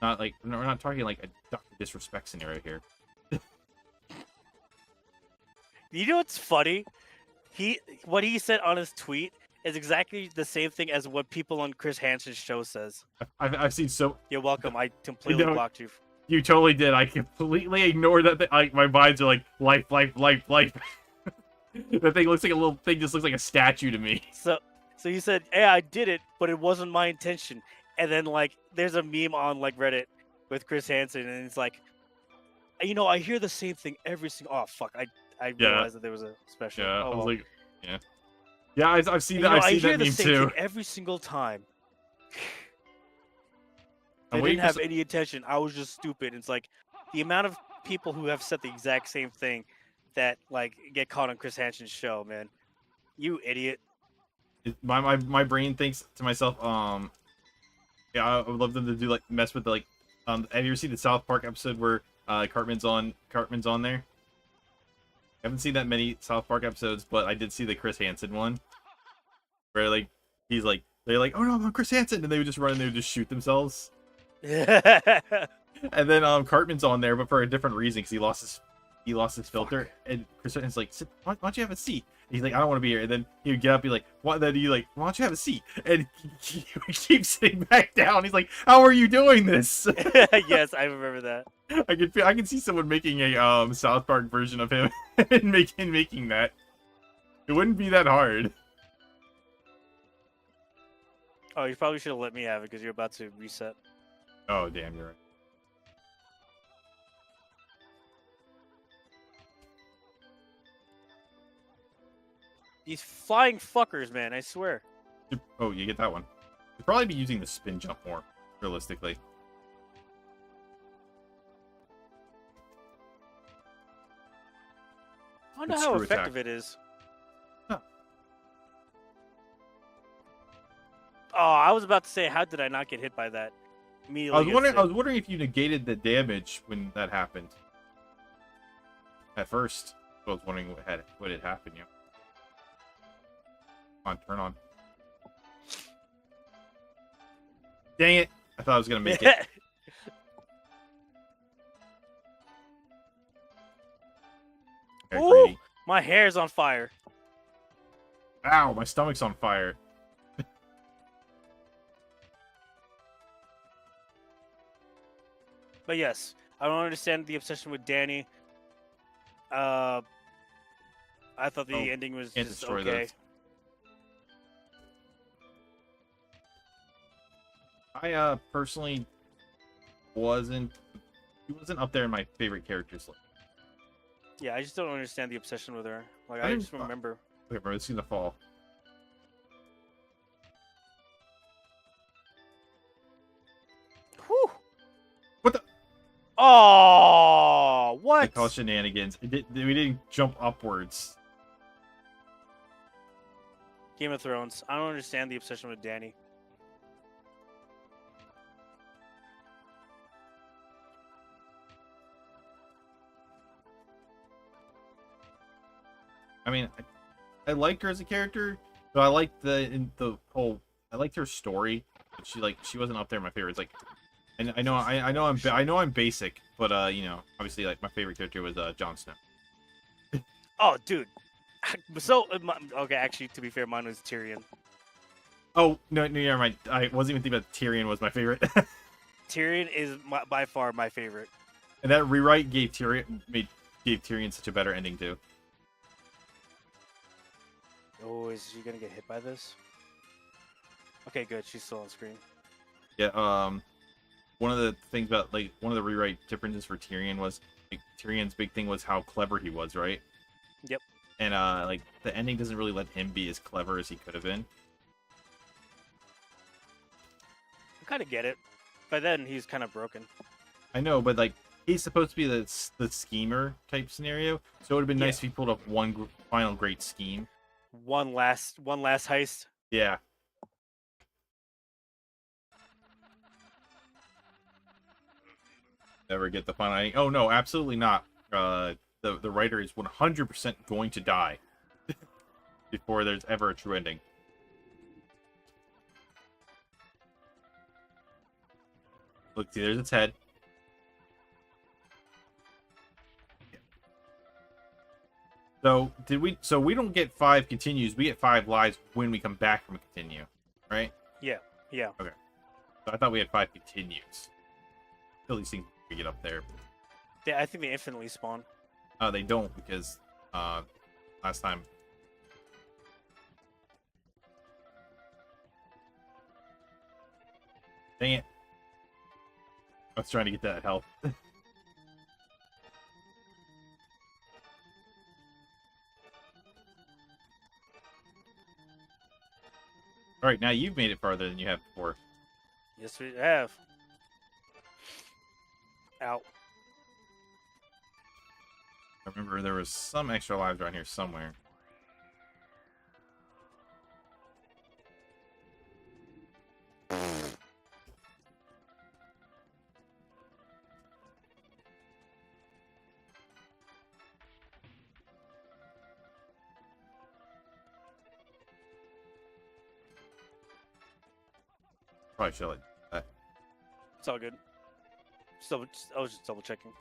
Not like we're not talking like a Dr. Disrespect scenario here. You know what's funny? What he said on his tweet is exactly the same thing as what people on Chris Hansen's show says. I've seen so. You're welcome. I completely know- blocked you. You totally did. I completely ignored that. Like my vibes are like life. That thing looks like a little thing. Just looks like a statue to me. So you said, "Hey, I did it, but it wasn't my intention." And then like there's a meme on like Reddit with Chris Hansen, and it's like, you know, I hear the same thing every single. Oh fuck! I realized that there was a special. Yeah, Oh, I was well. like, yeah. I've seen You that. know, I've I seen hear that the meme same too. thing every single time. I'm They waiting didn't for have any intention. I was just stupid. It's like the amount of people who have said the exact same thing that like get caught on Chris Hansen's show, man. You idiot. My brain thinks to myself, yeah, I would love them to do like mess with the like, have you ever seen the South Park episode where Cartman's on there? I haven't seen that many South Park episodes, but I did see the Chris Hansen one, where like he's like they're like, oh no, I'm Chris Hansen, and they would just run and they would just shoot themselves. And then Cartman's on there, but for a different reason because he lost his filter. And Chris Hansen's like, why don't you have a seat? And he's like, I don't want to be here. And then he would get up, be like, what? Then he like, why don't you have a seat? And he would keep sitting back down. He's like, how are you doing this? Yes, I remember that. I can see someone making a South Park version of him and making that. It wouldn't be that hard. Oh, you probably should have let me have it because you're about to reset. Oh damn, you're right. These flying fuckers, man, I swear. Oh, you get that one. You'd probably be using the spin jump more, realistically. I wonder Good how screw effective attack. it is. Huh. Oh, I was about to say, how did I not get hit by that? Immediately I gets was hit. wondering if you negated the damage when that happened. At first, I was wondering what had happened. You. Come on, turn on. Dang it! I thought I was gonna make it. Okay, Ooh! greedy. My hair's on fire. Ow! My stomach's on fire. But yes, I don't understand the obsession with Danny. I thought the Oh, ending was can't just destroy okay. those. I personally wasn't he wasn't up there in my favorite characters list. Yeah, I just don't understand the obsession with her. Like I I didn't. just remember. Okay, bro, it's gonna fall. Whew. What the? Oh, I what? call shenanigans. We didn't jump upwards. Game of Thrones. I don't understand the obsession with Dany. I mean, I like her as a character, but I like the whole. I liked her story. But she wasn't up there in my favorites. Like, I know I'm basic, but you know, obviously like my favorite character was Jon Snow. Oh, dude. So okay, actually, to be fair, mine was Tyrion. Oh no, never mind. I wasn't even thinking about Tyrion was my favorite. Tyrion is by far my favorite. And that rewrite gave Tyrion such a better ending too. Oh, is she gonna get hit by this? Okay, good. She's still on screen. Yeah. One of the things about like one of the rewrite differences for Tyrion was like Tyrion's big thing was how clever he was, right? Yep. And like the ending doesn't really let him be as clever as he could have been. I kind of get it. By then, he's kind of broken. I know, but like he's supposed to be the schemer type scenario, so it would have been nice if he pulled off one final great scheme. One last heist. Yeah. Never get the final ending. Oh no, absolutely not. The writer is 100% going to die before there's ever a true ending. Look, see, there's its head. So So we don't get 5 continues. We get 5 lives when we come back from a continue, right? Yeah. Okay. So I thought we had 5 continues. Still, these things we get up there. I think they infinitely spawn. They don't because last time. Dang it! I was trying to get that health. All right, now you've made it farther than you have before. Yes, we have. Out. I remember there was some extra lives around here somewhere. Probably should like that. It's all good. So I was just double checking.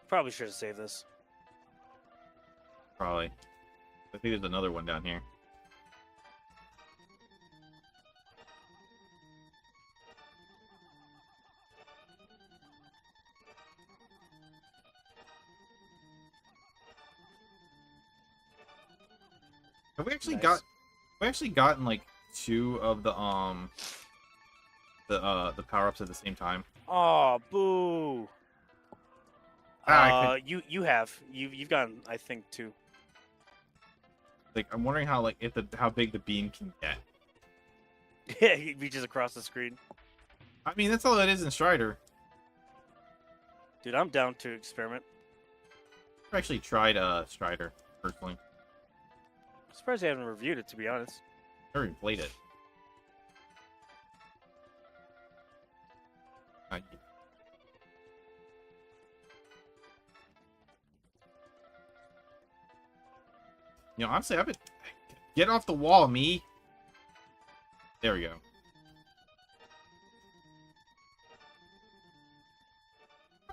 Probably should have saved this. Probably. I think there's another one down here. Have we actually Nice. gotten like 2 of the power-ups at the same time? Oh, boo. You have. You've gotten, I think, 2. Like I'm wondering how how big the beam can get. Yeah, he reaches across the screen. I mean, that's all it is in Strider. Dude, I'm down to experiment. I've actually tried Strider personally. I'm surprised I haven't reviewed it, to be honest. Never even played it. You know, honestly, I've been get off the wall, me. There we go.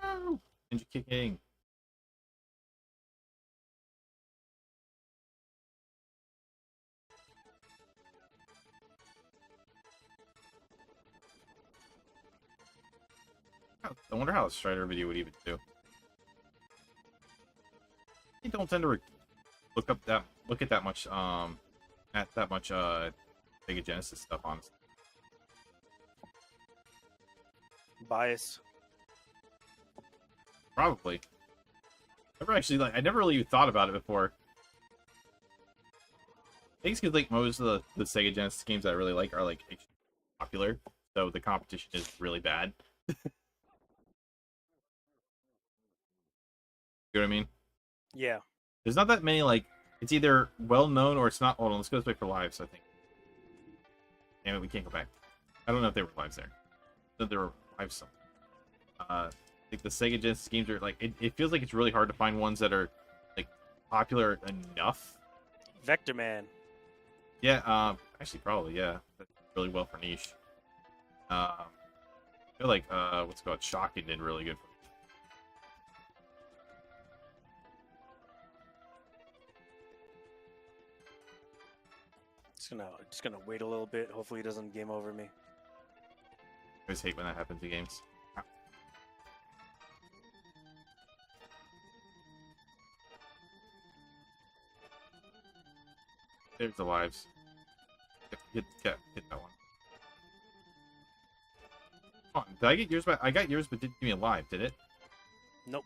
Oh, ninja kicking. I wonder how a Strider video would even do. Hey, don't tend to look at that much Sega Genesis stuff, honestly. Bias. Probably. I never really even thought about it before. I think it's because like most of the Sega Genesis games that I really like are like extremely popular, so the competition is really bad. You know what I mean? Yeah. There's not that many like it's either well known or it's not. Hold on, let's go back for lives. I think. Damn it, we can't go back. I don't know if there were lives there. No, there were lives some. I think the Sega Genesis games are like it feels like it's really hard to find ones that are like popular enough. Vector Man. Yeah, actually probably, yeah. That's really well for niche. I feel like what's it called? Shocking did really good for me. Just gonna wait a little bit. Hopefully he doesn't game over me. I always hate when that happens in games. Ow. There's the lives. Hit that one. Come on, did I get yours? But I got yours, but didn't give me a live, did it? Nope.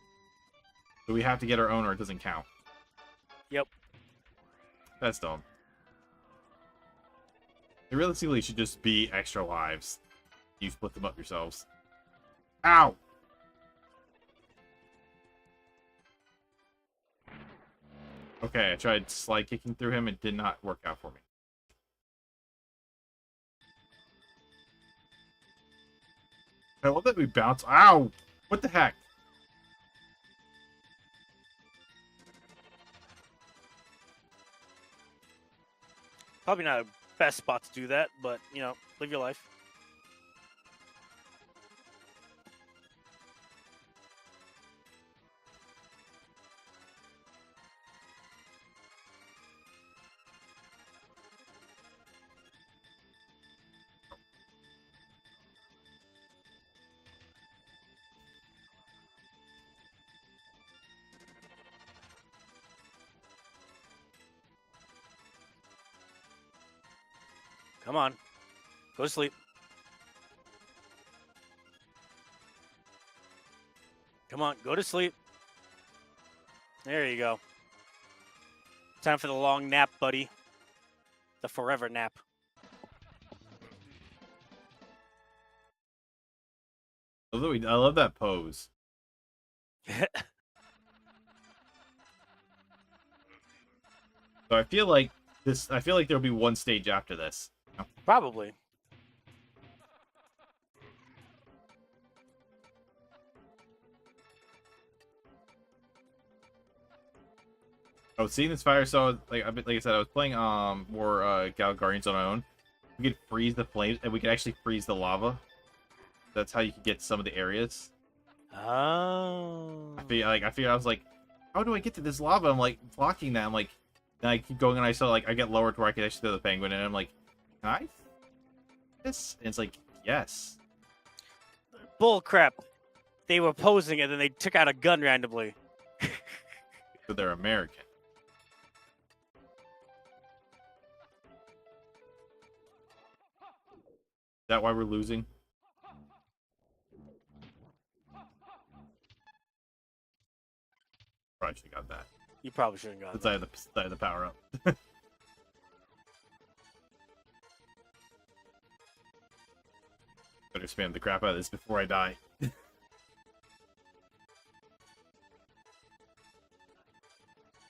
So we have to get our own, or it doesn't count. Yep. That's dumb. It realistically should just be extra lives. You split them up yourselves. Ow! Okay, I tried slide kicking through him. It did not work out for me. I love that we bounce. Ow! What the heck? Probably not a best spot to do that, but you know, live your life. Come on. Go to sleep. Come on, go to sleep. There you go. Time for the long nap, buddy. The forever nap. I love that pose. So I feel like there'll be one stage after this. Probably. I was seeing this fire, so like I said, I was playing more Gal Guardians on my own. We could freeze the flames, and we could actually freeze the lava. That's how you could get some of the areas. Oh. I figured I was like, how do I get to this lava? I'm like blocking that. I'm like, and I keep going, and I saw like I get lower to where I can actually throw the penguin, and I'm like, can I? This? And it's like, yes. Bull crap. They were posing and then they took out a gun randomly. So they're American. Is that why we're losing? Probably should have got that. You probably shouldn't got Since I had the power up. Better spam the crap out of this before I die.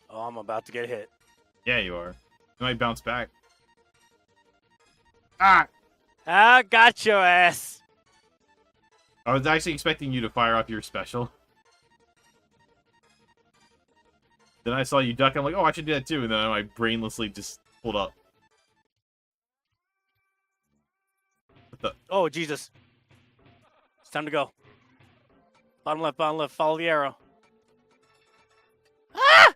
Oh, I'm about to get hit. Yeah, you are. You might bounce back. Ah! Ah, got your ass. I was actually expecting you to fire off your special. Then I saw you duck. I'm like, oh, I should do that too. And then I brainlessly just pulled up. What the? Oh, Jesus. It's time to go. Bottom left, follow the arrow. Ah!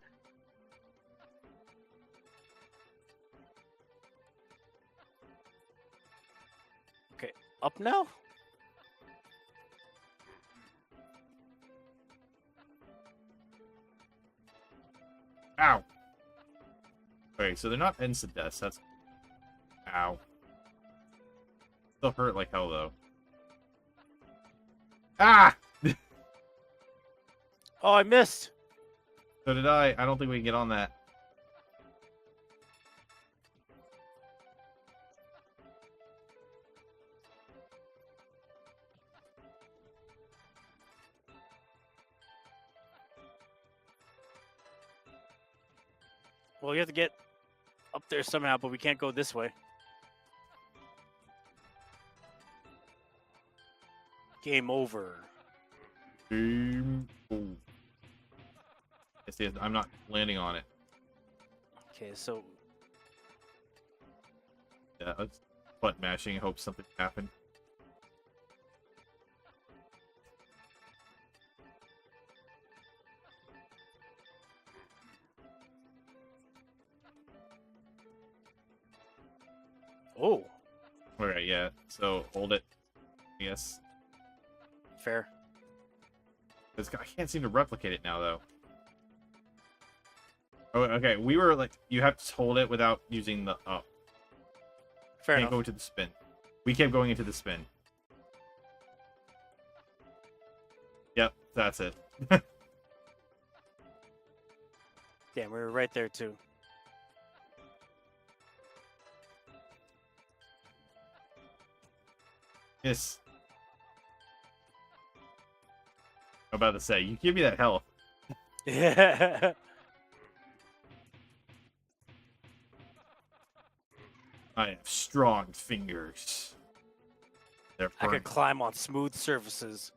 Okay, up now? Ow. Okay, so they're not instant deaths. That's... Ow. Still hurt like hell, though. Ah! Oh, I missed. So did I. I don't think we can get on that. Well, you have to get up there somehow, but we can't go this way. Game over. Yes, I'm not landing on it. Okay, so Yeah, let's butt mashing and hope something happened. oh, Alright, yeah. So hold it. Yes. fair. I can't seem to replicate it now, though. Oh, okay. We were like, you have to hold it without using the up. Fair Can't enough. go into the spin. We kept going into the spin. Yep, that's it. Damn, we were right there too. Yes. I'm about to say, you give me that health. Yeah. I have strong fingers. They're I firm. could climb on smooth surfaces.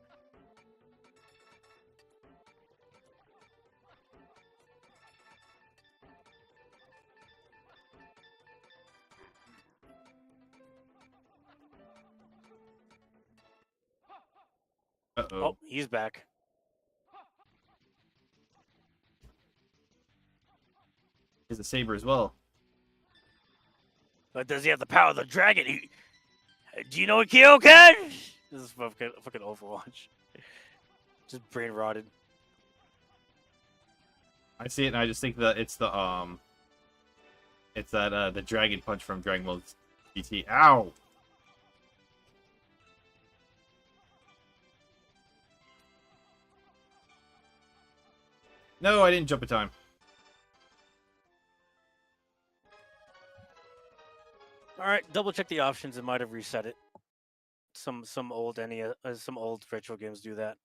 Uh-oh. Oh, he's back. He's a saber as well. But does he have the power of the dragon? Do you know what Kyokan? This is fucking Overwatch. Just brain rotted. I see it and I just think that it's the the dragon punch from Dragon Ball GT. Ow! No, I didn't jump in time. All right, double check the options. It might have reset it. Some old some old virtual games do that.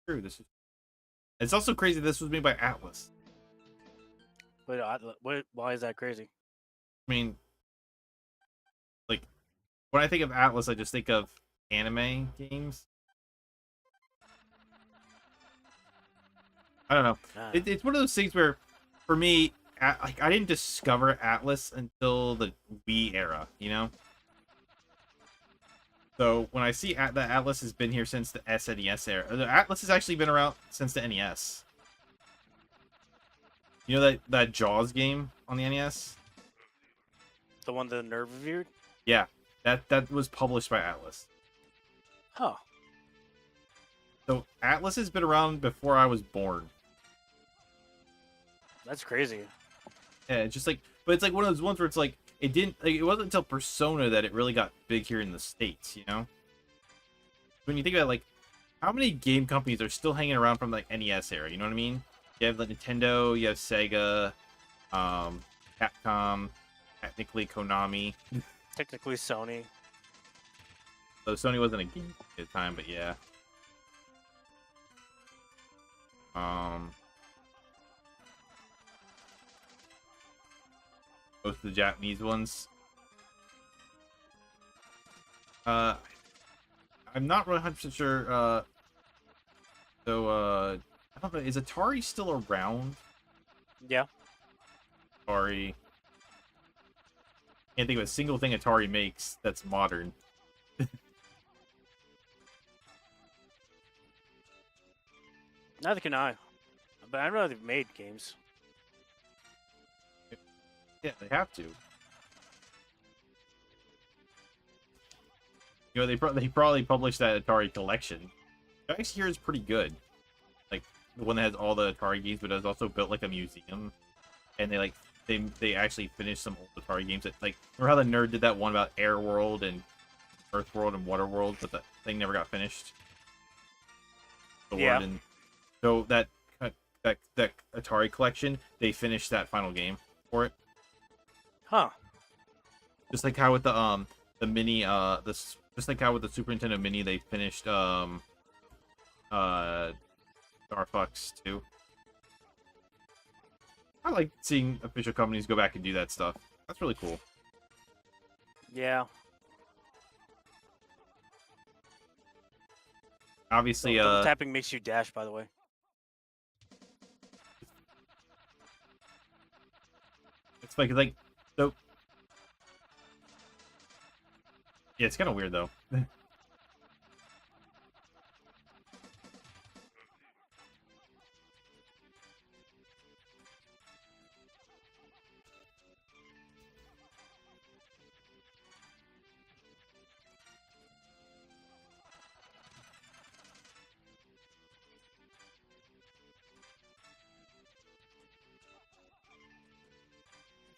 True, this is... It's also crazy this was made by Atlas. Wait, why is that crazy? I mean, like, when I think of Atlas, I just think of anime games. I don't know. Ah. It's one of those things where, for me, like I didn't discover Atlas until the Wii era, you know? So when I see that Atlas has been here since the SNES era, the Atlas has actually been around since the NES. You know that Jaws game on the NES? The one the Nerve reviewed? Yeah, that was published by Atlas. Huh. So Atlas has been around before I was born. That's crazy. Yeah, it's just like, but it's like one of those ones where it's like it wasn't until Persona that it really got big here in the States, you know? When you think about it, like, how many game companies are still hanging around from like NES era, you know what I mean? You have like Nintendo, you have Sega, Capcom, technically Konami. Technically Sony. So Sony wasn't a game at the time, but yeah. Most of the Japanese ones. I'm not really 100% sure. I don't know. Is Atari still around? Yeah. Atari. Can't think of a single thing Atari makes that's modern. Neither can I. But I know they've made games. Yeah, they have to. You know, they probably published that Atari collection. I actually hear it's pretty good. Like the one that has all the Atari games, but has also built like a museum and they actually finished some old Atari games that like remember how the nerd did that one about Air World and Earth World and Water World, but that thing never got finished. The Yeah. one and so that Atari collection, they finished that final game for it. Huh. Just like how with the mini just like how with the Super Nintendo Mini they finished Star Fox 2. I like seeing official companies go back and do that stuff. That's really cool. Yeah. Obviously, Double tapping makes you dash, by the way. it's like so. Yeah, it's kind of weird though.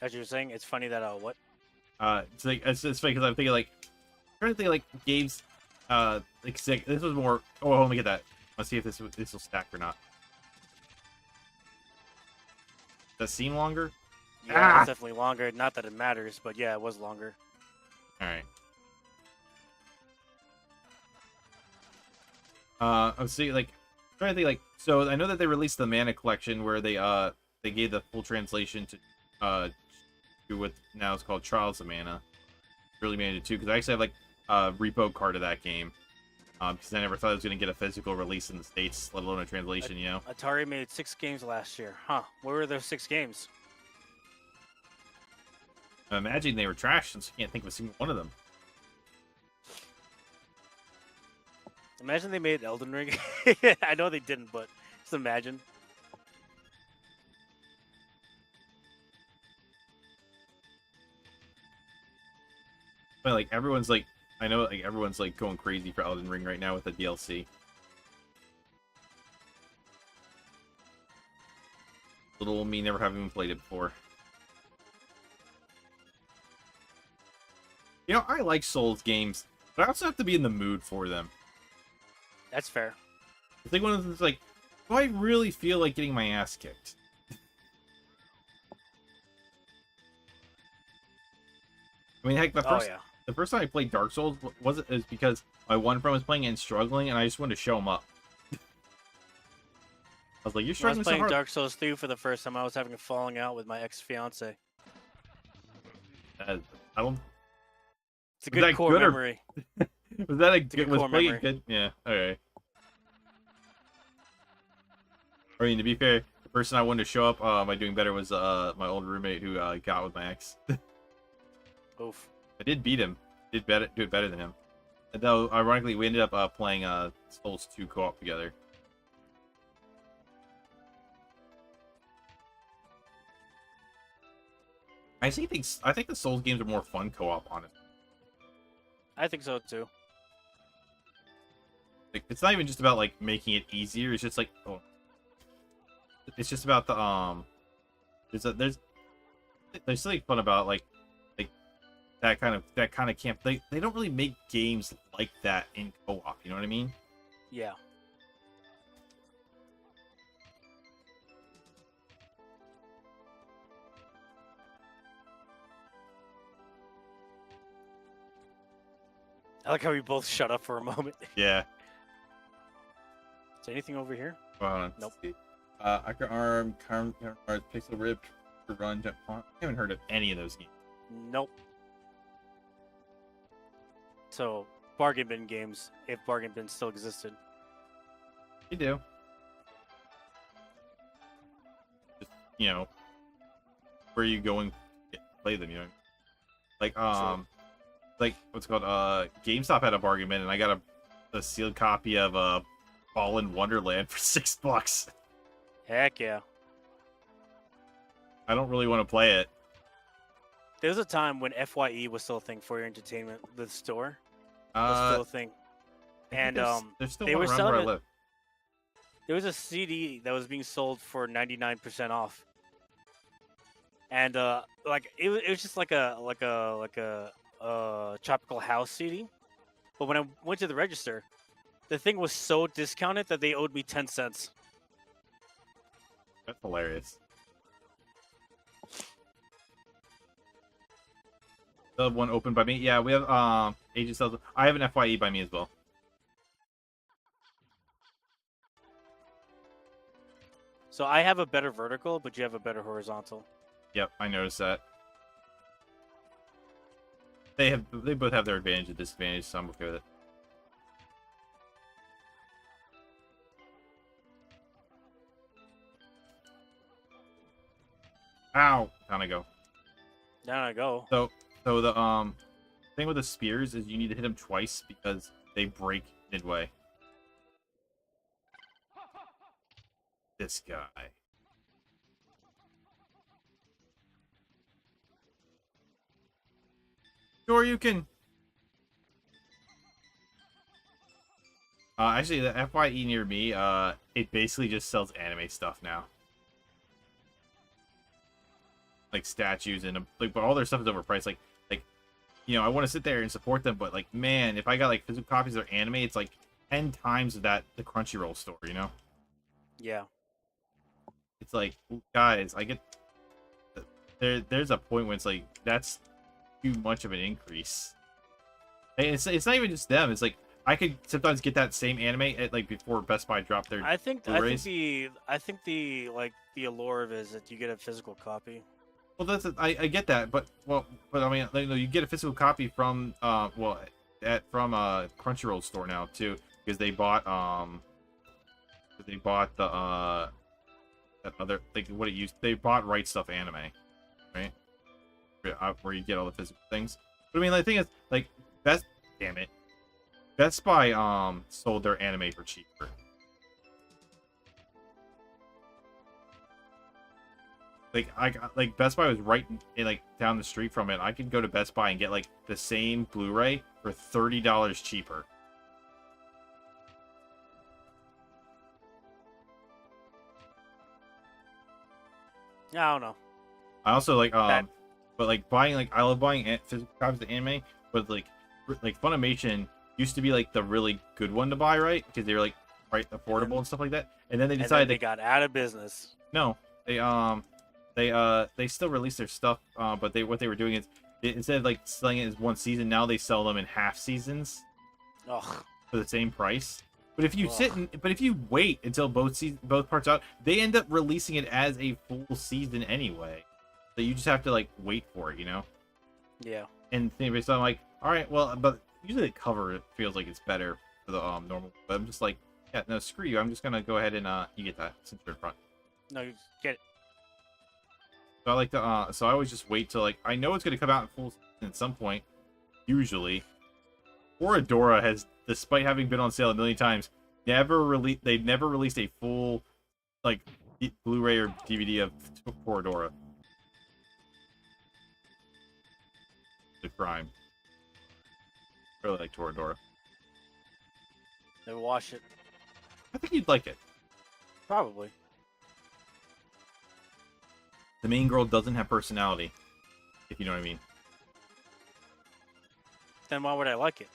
As you were saying, it's funny that what? It's like it's funny because I'm thinking like trying to think of, like games. Like this was more. Oh, let me get that. Let's see if this will stack or not. Does that seem longer? Yeah, it's definitely longer. Not that it matters, but yeah, it was longer. All right. I was seeing like trying to think like so. I know that they released the Mana collection where they gave the full translation to what now is called Trials of Mana. Really made it too because I actually have like a repo card of that game. Because I never thought it was going to get a physical release in the States, let alone a translation, you know? Atari made 6 games last year. Huh. What were those 6 games? I imagine they were trash since I can't think of a single one of them. Imagine they made Elden Ring. I know they didn't, but just imagine. But like everyone's like, I know like everyone's like going crazy for Elden Ring right now with the DLC. Little old me never having even played it before. You know, I like Souls games, but I also have to be in the mood for them. That's fair. I think one of them is like, do I really feel like getting my ass kicked? I mean, heck, the first time I played Dark Souls is because my one friend was playing it and struggling, and I just wanted to show him up. I was like, "You're struggling so hard." I was playing Dark Souls 3 for the first time. I was having a falling out with my ex-fiance. I don't. It's a good core memory. Was that a good? Was playing it good? Yeah. Okay. I mean, to be fair, the person I wanted to show up by doing better was my old roommate who got with my ex. Oof. I did beat him. Do it better than him. Though, ironically, we ended up playing Souls 2 co-op together. I think the Souls games are more fun co-op, honestly. I think so too. Like, it's not even just about like making it easier. It's just like it's just about the there's something fun about like that kind of camp. They don't really make games like that in co-op. You know what I mean? Yeah. I like how we both shut up for a moment. Yeah. Is there anything over here? Nope. Accurate Arm, Pixel Rip, Run, Jump. I haven't heard of any of those games. Nope. So, bargain bin games, if bargain bin still existed. You do. Just, you know, where are you going to play them, you know? Like, Sure. like, what's it called? GameStop had a bargain bin, and I got a sealed copy of Fallen Wonderland for $6. Heck yeah. I don't really want to play it. There was a time when FYE was still a thing for your entertainment. The store was still a thing. And there's still they one were around where I selling live. There was a CD that was being sold for 99% off. and like it was just like a tropical house CD. But when I went to the register, the thing was so discounted that they owed me 10 cents. That's hilarious. The one opened by me. Yeah, we have agent sales. I have an FYE by me as well. So I have a better vertical, but you have a better horizontal. Yep, I noticed that. They both have their advantage and disadvantage, so I'm okay with it. Ow! Down I go. Down I go. So the thing with the spears is you need to hit them twice because they break midway. This guy. Sure, you can. Actually, the FYE near me, it basically just sells anime stuff now. Like statues and like, but all their stuff is overpriced. Like, I want to sit there and support them, but like, man, if I got like physical copies of their anime, it's like 10 times of that the Crunchyroll store. Yeah. It's like, guys, I get there's a point when it's like that's too much of an increase. And it's not even just them. It's like I could sometimes get that same anime at like before Best Buy dropped their I think Blu-rays. the like the allure of it is that you get a physical copy. Well, I get that, but I mean, like, you get a physical copy from from Crunchyroll store now too, because they bought the that other like what it used they bought Right Stuff Anime, right? Where you get all the physical things. But I mean, the thing is, like, damn it, Best Buy sold their anime for cheaper. Like Best Buy was right in like down the street from it. I could go to Best Buy and get like the same Blu-ray for $30 cheaper. I don't know. I also like but like buying like I love buying physical copies of anime, but like Funimation used to be like the really good one to buy, right? Because they were like right affordable and stuff like that. And then they decided they got out of business. no, they still release their stuff, but what they were doing is instead of like selling it as one season, now they sell them in half seasons Ugh. for the same price. But if you Ugh. but if you wait until both parts out, they end up releasing it as a full season anyway. So you just have to like wait for it, Yeah. And so I'm like, all right, well, but usually the cover it feels like it's better for the normal. But I'm just like, yeah, no, screw you. I'm just gonna go ahead and you get that since you're in front. No, you get it. So I like to so I always just wait till like I know it's gonna come out in full season at some point. Usually, Toradora has, despite having been on sale a million times, they've never released a full like Blu-ray or DVD of Toradora. The crime. I really like Toradora. Never watch it. I think you'd like it. Probably. The main girl doesn't have personality, if you know what I mean. Then why would I like it?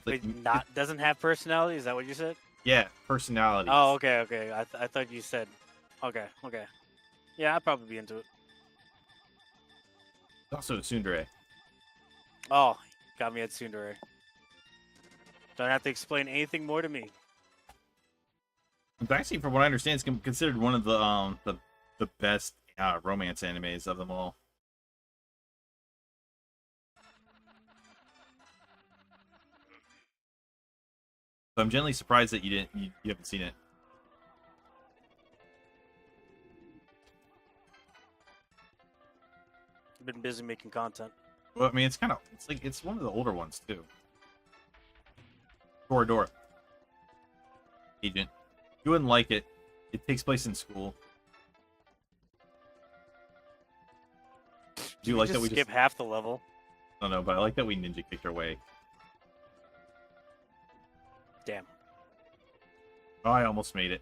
Like, Wait, doesn't have personality? Is that what you said? yeah, personality. Oh, okay. I thought you said. Okay. Yeah, I'd probably be into it. Also a tsundere. Oh, got me at tsundere. Don't have to explain anything more to me. It's actually, from what I understand, it's considered one of the best romance animes of them all. So I'm generally surprised that you haven't seen it. I've been busy making content. Well, I mean, it's one of the older ones too. Toradora. Agent. You wouldn't like it. It takes place in school. Do you like that we skip half the level? I don't know, but I like that we ninja kicked our way. Damn. Oh, I almost made it.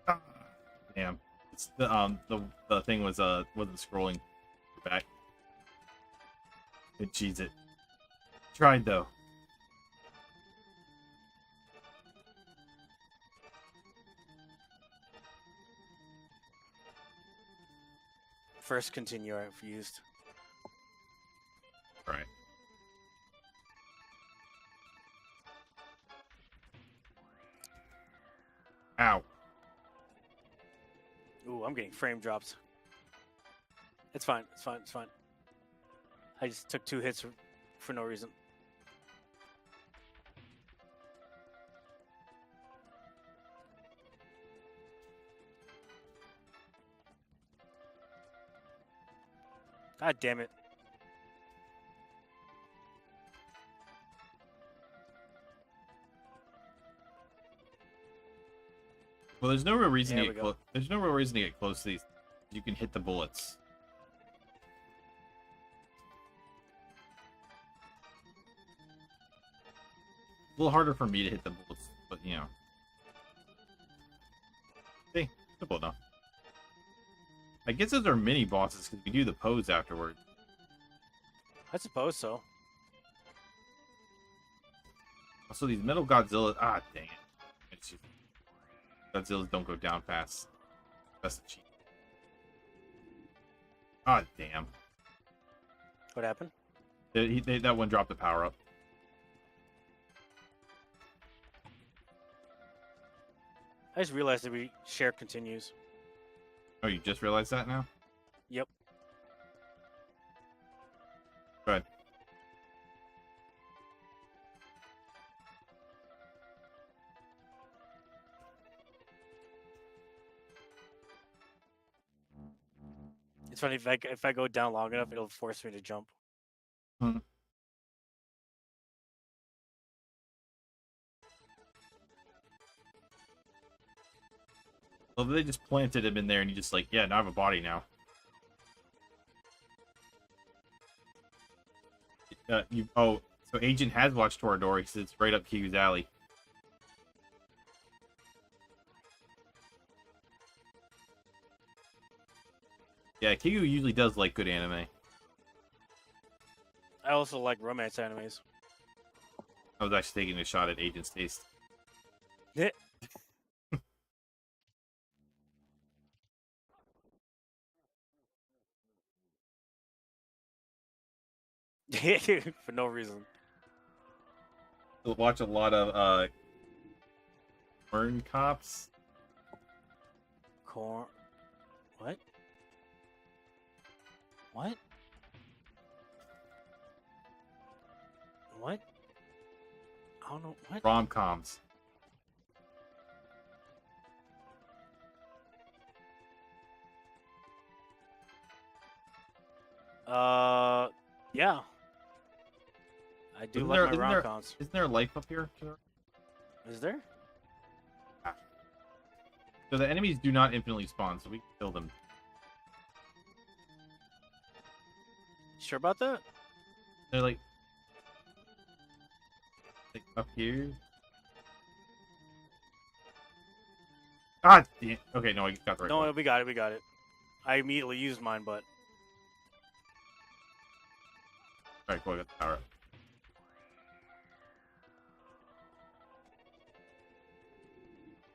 Ah, damn. the thing wasn't scrolling back. It cheats it. Tried though. First continue I refused. Right. Ow. Ooh, I'm getting frame drops. It's fine. It's fine. It's fine. I just took 2 hits for no reason. God damn it. Well, there's no real reason There to we get go. there's no real reason to get close to these. You can hit the bullets. A little harder for me to hit the bullets, but you know. Hey, simple enough. I guess those are mini bosses because we do the pose afterward. I suppose so. Also, these metal Godzilla. Ah, dang it! It's just, Godzillas don't go down fast. That's the cheat. Ah, damn! What happened? That one dropped the power up. I just realized that we share continues. Oh, you just realized that now? Yep. Go ahead. It's funny if I go down long enough, it'll force me to jump. Hmm. Well, they just planted him in there, and you just like, yeah, now I have a body now. So Agent has watched Toradora. He says it's right up Kiyu's alley. Yeah, Kiyu usually does like good anime. I also like romance animes. I was actually taking a shot at Agent's taste. Yeah. For no reason. We'll watch a lot of Burn Cops. What? What? What? I don't know. What? Rom-coms. Yeah. I do Isn't like there- my isn't there- rom-coms. Isn't there life up here? Is there? So the enemies do not infinitely spawn, so we can kill them. Sure about that? They're like up here. Ah, damn. Okay, no, I got the right No, one. we got it. We got it. I immediately used mine, but Alright, cool, I got the power up.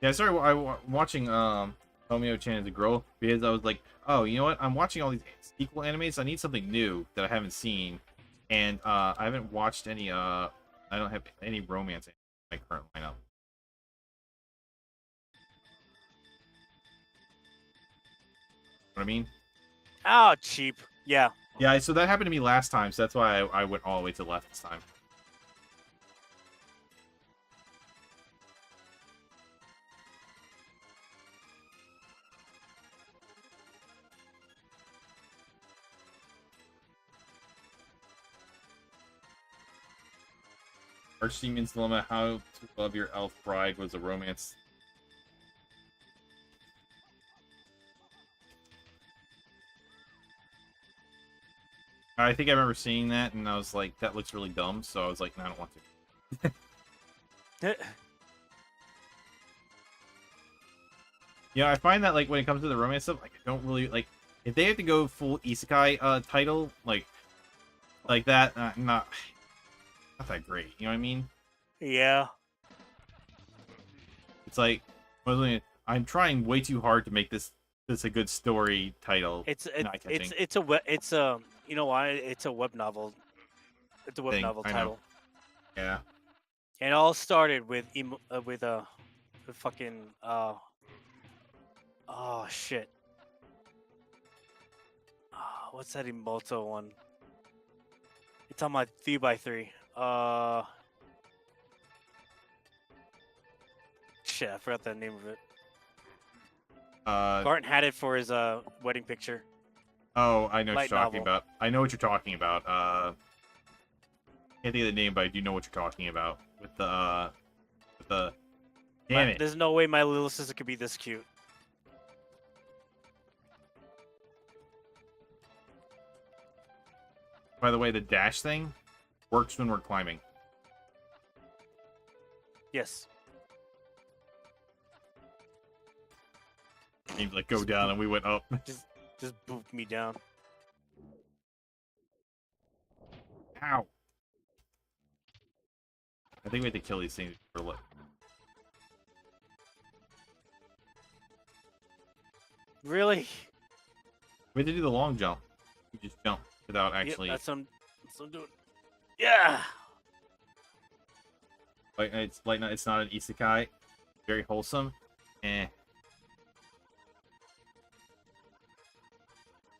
Yeah, sorry, I'm watching Homeo Chan as a girl because I was like, oh, you know what? I'm watching all these sequel animes. I need something new that I haven't seen, and I haven't watched any. I don't have any romance in my current lineup. What I mean? oh, cheap. Yeah. Yeah, so that happened to me last time, so that's why I went all the way to the left this time. Archdemon's Dilemma: How to Love Your Elf Bride was a romance. I think I remember seeing that, and I was like, that looks really dumb, so I was like, no, I don't want to. Yeah, I find that like when it comes to the romance stuff, like I don't really like if they have to go full isekai title like that, not that great. You know what I mean? Yeah. It's like I'm trying way too hard to make this a good story title. It's Not catching it's a you know why it's a web novel. It's a web thing. novel I know. title. Yeah. And it all started with the fucking oh shit. What's that Emoto one? It's on my 3x3. Shit, I forgot the name of it. Garten had it for his wedding picture. Oh, I know what Light you're talking novel. about. I know what you're talking about. Can't think of the name, but I do know what you're talking about with the. Damn it! There's no way my little sister could be this cute. By the way, the dash thing works when we're climbing. Yes. You like go down and we went up. Just booped me down. Ow! I think we have to kill these things for what? Really? We have to do the long jump. You just jump without actually. Yep, that's what I'm doing. Yeah. It's not an isekai. Very wholesome. Eh.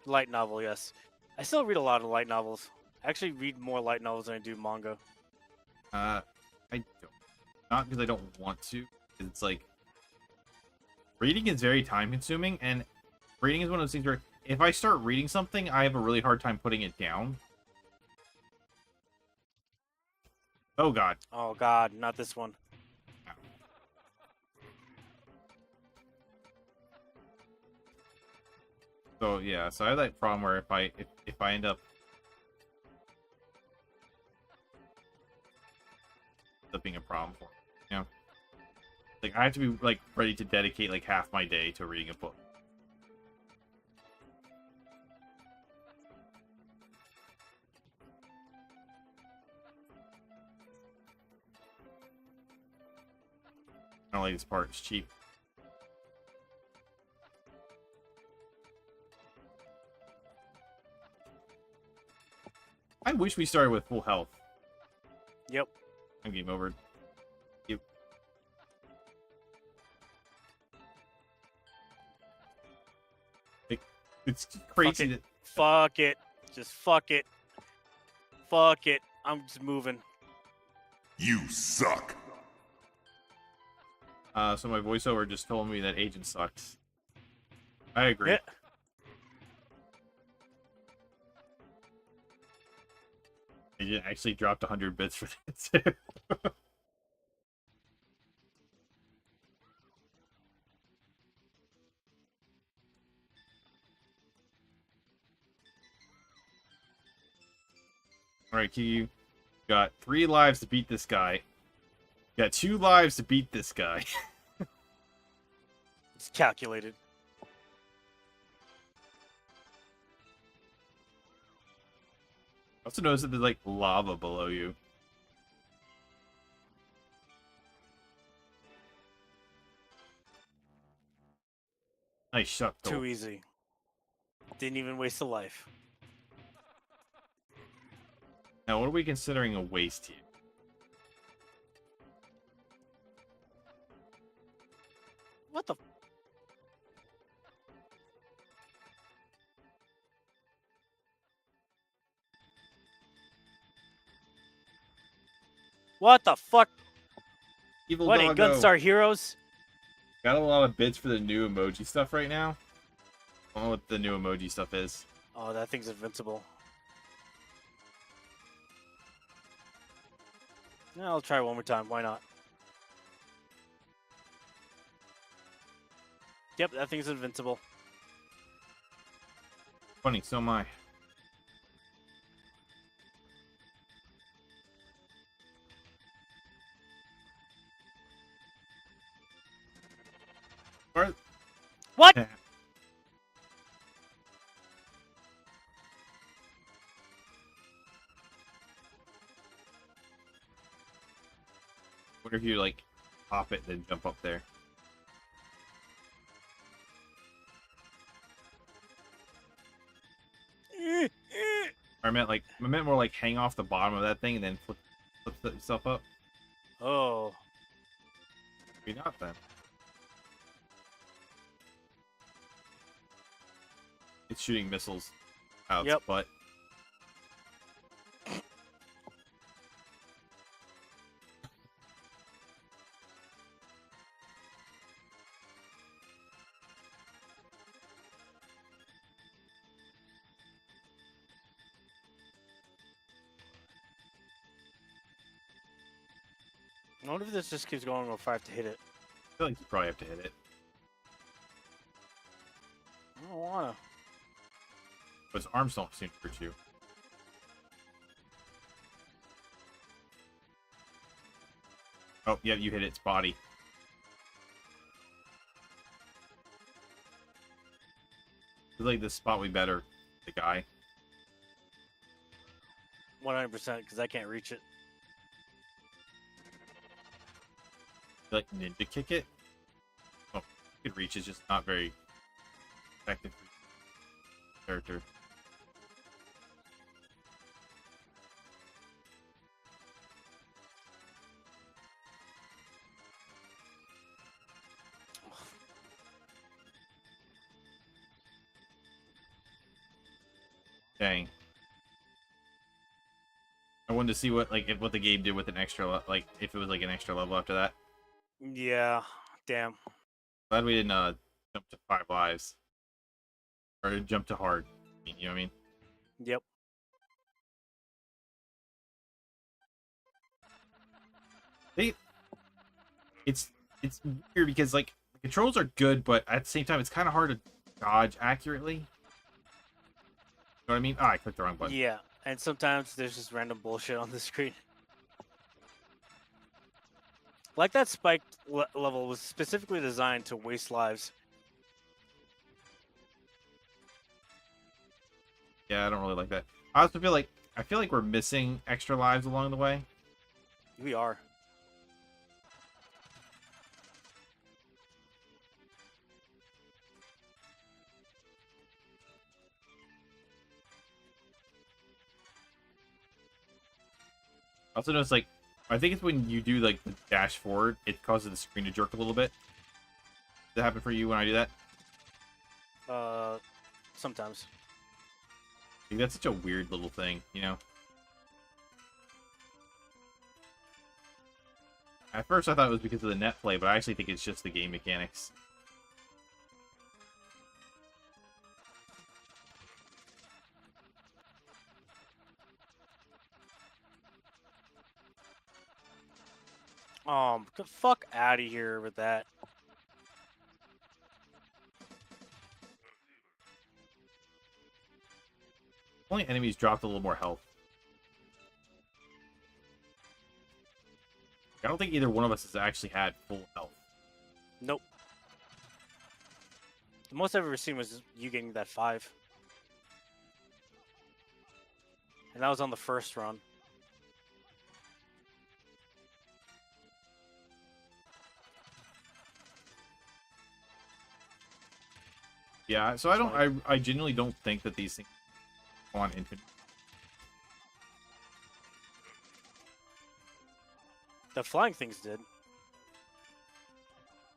Light novel, yes. I still read a lot of light novels. I actually read more light novels than I do manga. I don't. Not because I don't want to. It's like reading is very time consuming, and reading is one of those things where if I start reading something, I have a really hard time putting it down. Oh god. Oh god, not this one. So yeah, so I have that problem where if I end up being a problem for me, you know, like I have to be like ready to dedicate like half my day to reading a book. I don't like this part. It's cheap. I wish we started with full health. Yep. I'm game over. Yep. It's crazy that Fuck it. Just fuck it. Fuck it. I'm just moving. You suck. so my voiceover just told me that Agent sucks. I agree. Yeah. Agent actually dropped 100 bits for that too. Alright, Q, got 3 lives to beat this guy. Got 2 lives to beat this guy. It's calculated. Also notice that there's like lava below you. Nice shot, though. Too easy. Didn't even waste a life. Now, what are we considering a waste here? What the? What the fuck? Evil What ain't doggo. Gunstar Heroes? Got a lot of bits for the new emoji stuff right now. I don't know what the new emoji stuff is. Oh, that thing's invincible. Yeah, I'll try one more time. Why not? Yep, that thing's invincible. Funny, so am I. What? Wonder if you like pop it then jump up there. Or I meant more like hang off the bottom of that thing and then flip itself up. Oh. Maybe not then. It's shooting missiles out its butt. I wonder if this just keeps going or if I have to hit it. I feel like you probably have to hit it. I don't wanna. But his arms don't seem to hurt you. Oh, yeah, you hit its body. I feel like this spot would be better. The guy. 100% because I can't reach it. You like ninja kick it? Oh, you could reach. It's just not very effective for your character. Dang. I wanted to see what what the game did with an extra if it was like an extra level after that. Yeah. Damn. Glad we didn't jump to 5 lives. Or jump to hard. You know what I mean? Yep. It's weird because like the controls are good, but at the same time it's kind of hard to dodge accurately. You know what I mean? Oh, I clicked the wrong button. Yeah. And sometimes there's just random bullshit on the screen. Like that spiked level was specifically designed to waste lives. Yeah, I don't really like that. I also feel like we're missing extra lives along the way. We are. I also notice I think it's when you do like the dash forward, it causes the screen to jerk a little bit. Does that happen for you when I do that? Sometimes. Like, that's such a weird little thing, you know? At first I thought it was because of the net play, but I actually think it's just the game mechanics. Get the fuck out of here with that. Only enemies dropped a little more health. I don't think either one of us has actually had full health. Nope. The most I've ever seen was you getting that 5. And that was on the first run. Yeah, so I genuinely don't think that these things go on infinite. The flying things did.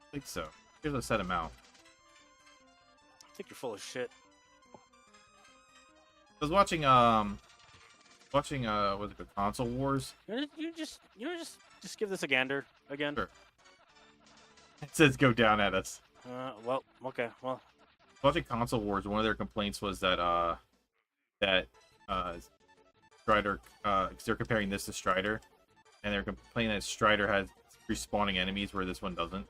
I think so. Here's a set amount. I think you're full of shit. I was watching what's it called, Console Wars. You just give this a gander again. Sure. It says go down at us. Well, okay, well. Watching Console Wars, one of their complaints was that Strider, because they're comparing this to Strider, and they're complaining that Strider has respawning enemies where this one doesn't.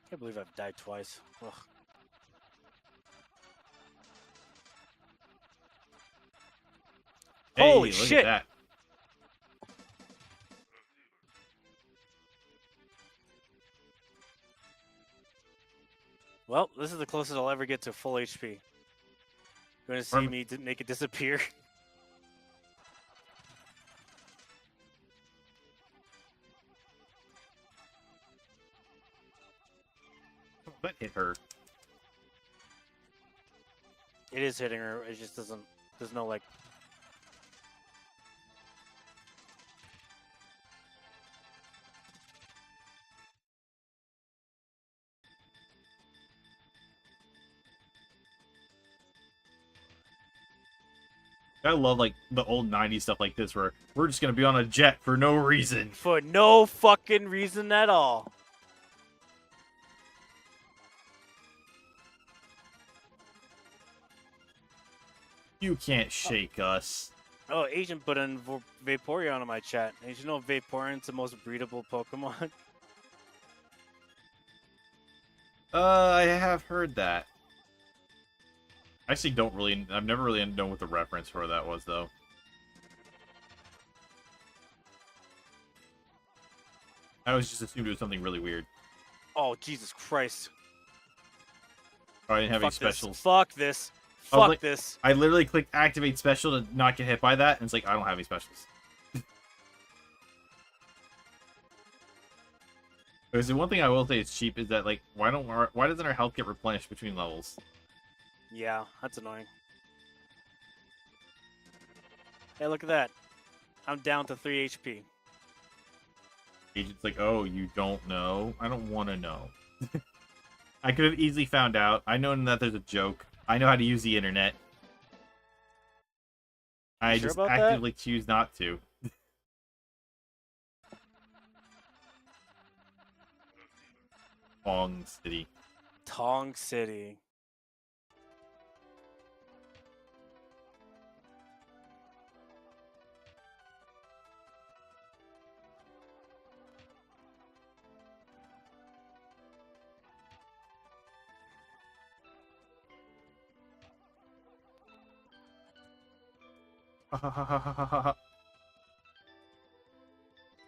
Can't believe I've died twice. Ugh. Hey, Holy look shit! at that. Well, this is the closest I'll ever get to full HP. You're gonna see Perfect. me make it disappear. That hit her. It is hitting her. It just doesn't. There's no like. I love like the old 90s stuff like this where we're just gonna be on a jet for no reason. For no fucking reason at all. You can't shake us. Oh, Agent put in Vaporeon on my chat. And you know Vaporeon's the most breedable Pokemon? I have heard that. I actually don't really. I've never really known what the reference for that was, though. I always just assumed it was something really weird. Oh, Jesus Christ. Oh, I didn't have Fuck any specials. Fuck this. I was Fuck like- this. I literally clicked activate special to not get hit by that, and it's like, I don't have any specials. Because the one thing I will say is cheap is that, like, why doesn't our health get replenished between levels? Yeah, that's annoying. Hey, look at that. I'm down to 3 HP. Agent's like, oh, you don't know? I don't want to know. I could have easily found out. I know that there's a joke. I know how to use the internet. I You sure just about that? actively choose not to. Long City. Tong City.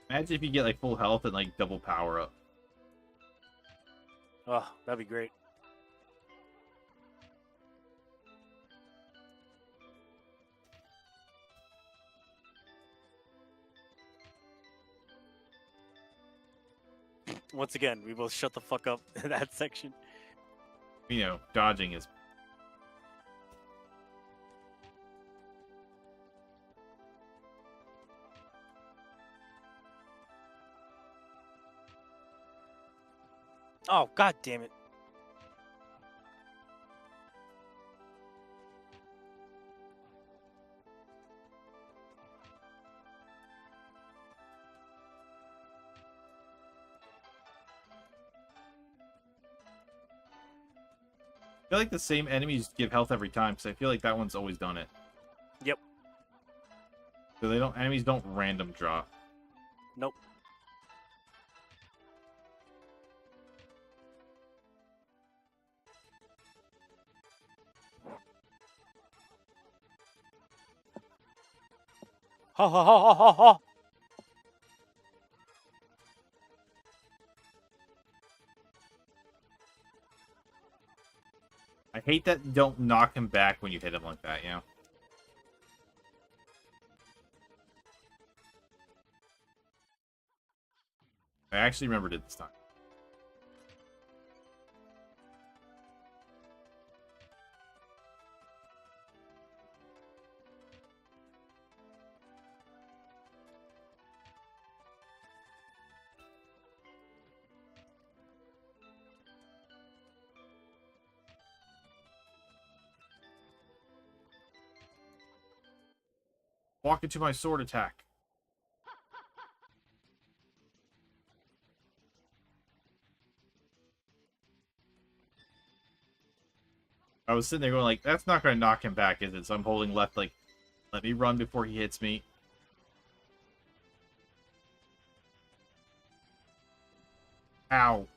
Imagine if you get like full health and like double power up. Oh, that'd be great. Once again, we will shut the fuck up in that section. You know, dodging is. Oh, god damn it. I feel like the same enemies give health every time, because I feel like that one's always done it. Yep. So they don't. Enemies don't random drop. Nope. Ha ha ha ha ha ha! I hate that you don't knock him back when you hit him like that, you know? I actually remembered it this time. Walk into my sword attack. I was sitting there going like, that's not going to knock him back, is it? So I'm holding left like, let me run before he hits me. Ow.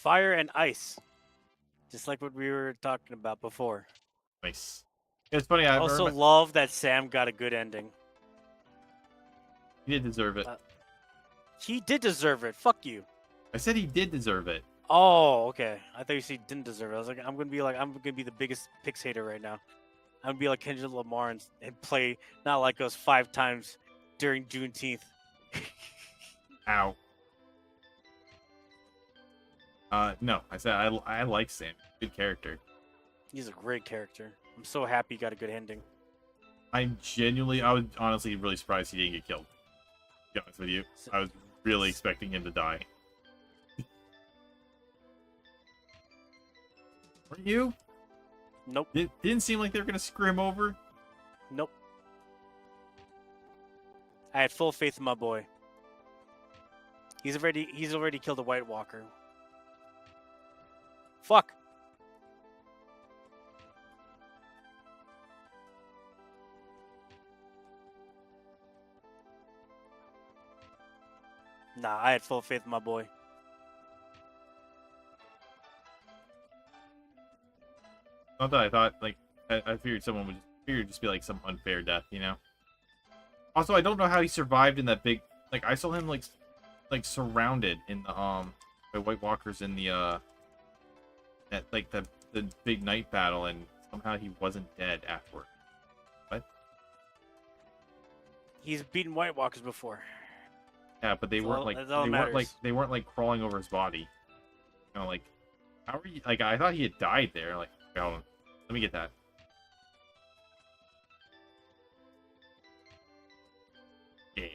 fire and ice, just like what we were talking about before. Nice. It's funny. I Also remember love that Sam got a good ending. he did deserve it. He did deserve it. Fuck you. I said he did deserve it. Oh, okay. I thought you said he didn't deserve it. I was like, I'm gonna be the biggest Pix hater right now. I'm gonna be like Kendrick Lamar and play Not Like Us 5 times during Juneteenth. Ow. No. I said I like Sam. Good character. He's a great character. I'm so happy he got a good ending. I was honestly really surprised he didn't get killed. To be honest with you, I was really expecting him to die. Were you? Nope. It didn't seem like they were gonna screw him over. Nope. I had full faith in my boy. He's already killed a White Walker. Fuck. Nah, I had full faith in my boy. Not that I thought like I figured someone would just be like some unfair death, you know. Also, I don't know how he survived in that big. Like I saw him like surrounded in the by White Walkers in the at like the big night battle, and somehow he wasn't dead afterward. What? He's beaten White Walkers before. Yeah, but they That's weren't all- like that's all that matters. they weren't like crawling over his body. You know, like how are you? Like I thought he had died there. Like hold on, let me get that. Yeah.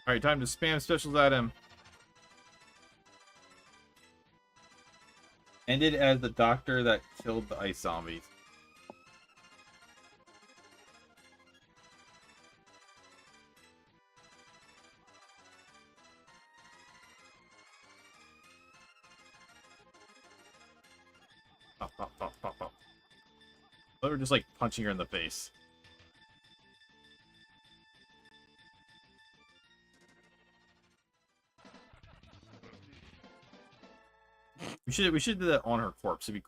All right, time to spam specials at him. Ended as the doctor that killed the ice zombies. Pop, pop, pop, pop, pop. They were just like punching her in the face. We should do that on her corpse. It'd be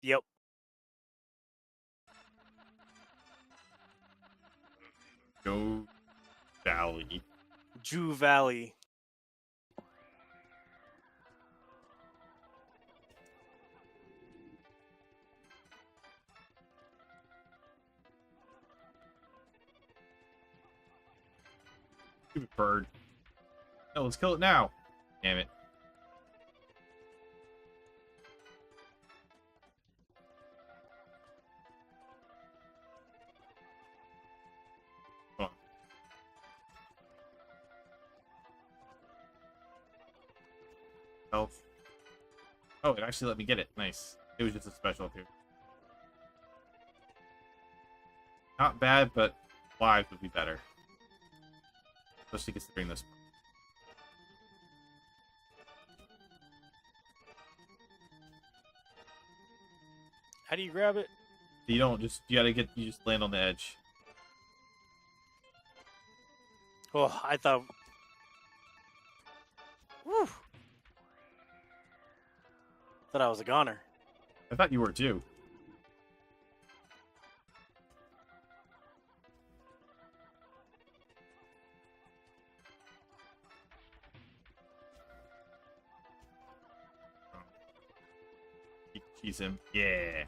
Yep. Go Valley. Jew Valley. Stupid bird. No, let's kill it now. Damn it. Come on. Health. Oh, it actually let me get it. Nice. It was just a special too. Not bad, but lives would be better. Especially considering this. How do you grab it? You don't just you just land on the edge. Oh, I thought. Whew. Thought I was a goner. I thought you were too. Cheese him. Yeah.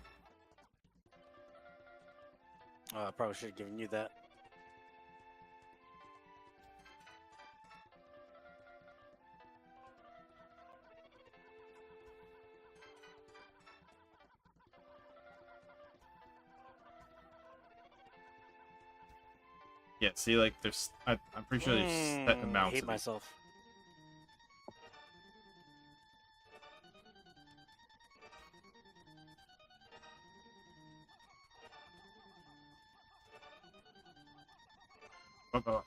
Oh, I probably should have given you that. Yeah, see, like, there's... I'm pretty sure there's set amounts hate of myself. Oh.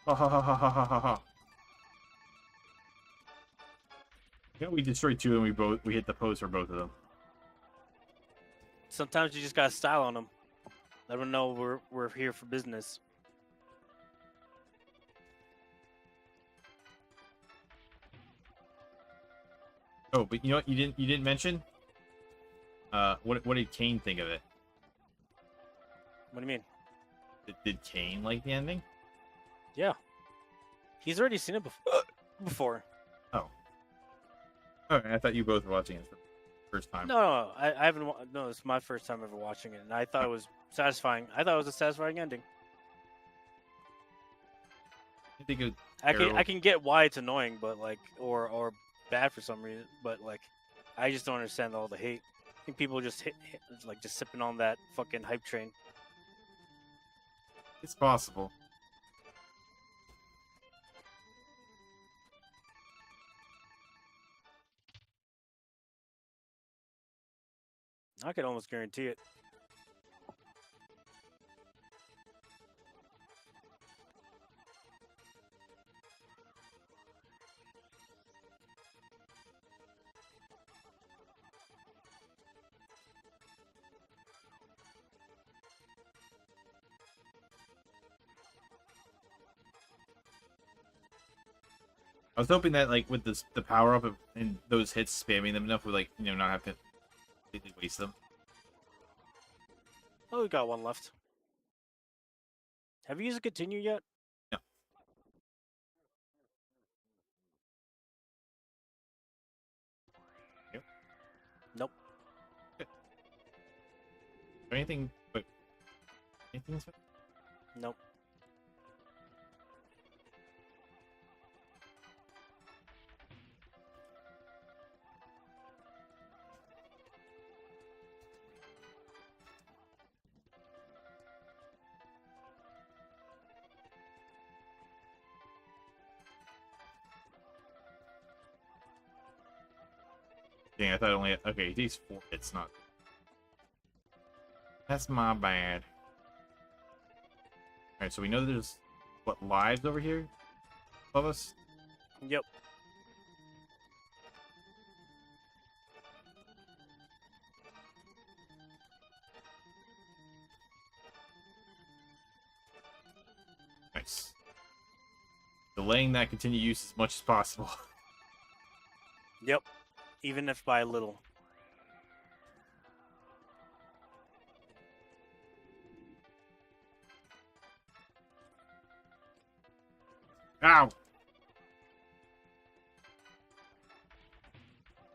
Ha ha ha ha ha ha ha ha. Yeah, we destroyed two and we hit the post for both of them. Sometimes you just gotta style on them. Let them know we're here for business. Oh, but you know what you didn't mention? What did Kane think of it? What do you mean? Did Kane like the ending? Yeah, he's already seen it before. Oh. Oh, I thought you both were watching it for the first time. No, I haven't. No, it's my first time ever watching it, and I thought it was satisfying. I thought it was a satisfying ending. I think it, I can get why it's annoying, but like, or bad for some reason, but like, I just don't understand all the hate. I think people just like just sipping on that fucking hype train. it's possible. I could almost guarantee it. I was hoping that like with the power up and those hits spamming them enough would like not have to completely waste them. Oh, we got one left. Have you used a continue yet? No. Yep. Nope. Good. Is there anything? Wait. Anything? Nope. Dang, I thought only okay. These 4 hits, not. That's my bad. All right, so we know there's what lives over here above us. Yep. Nice. Delaying that continued use as much as possible. Yep. Even if by a little. Ow!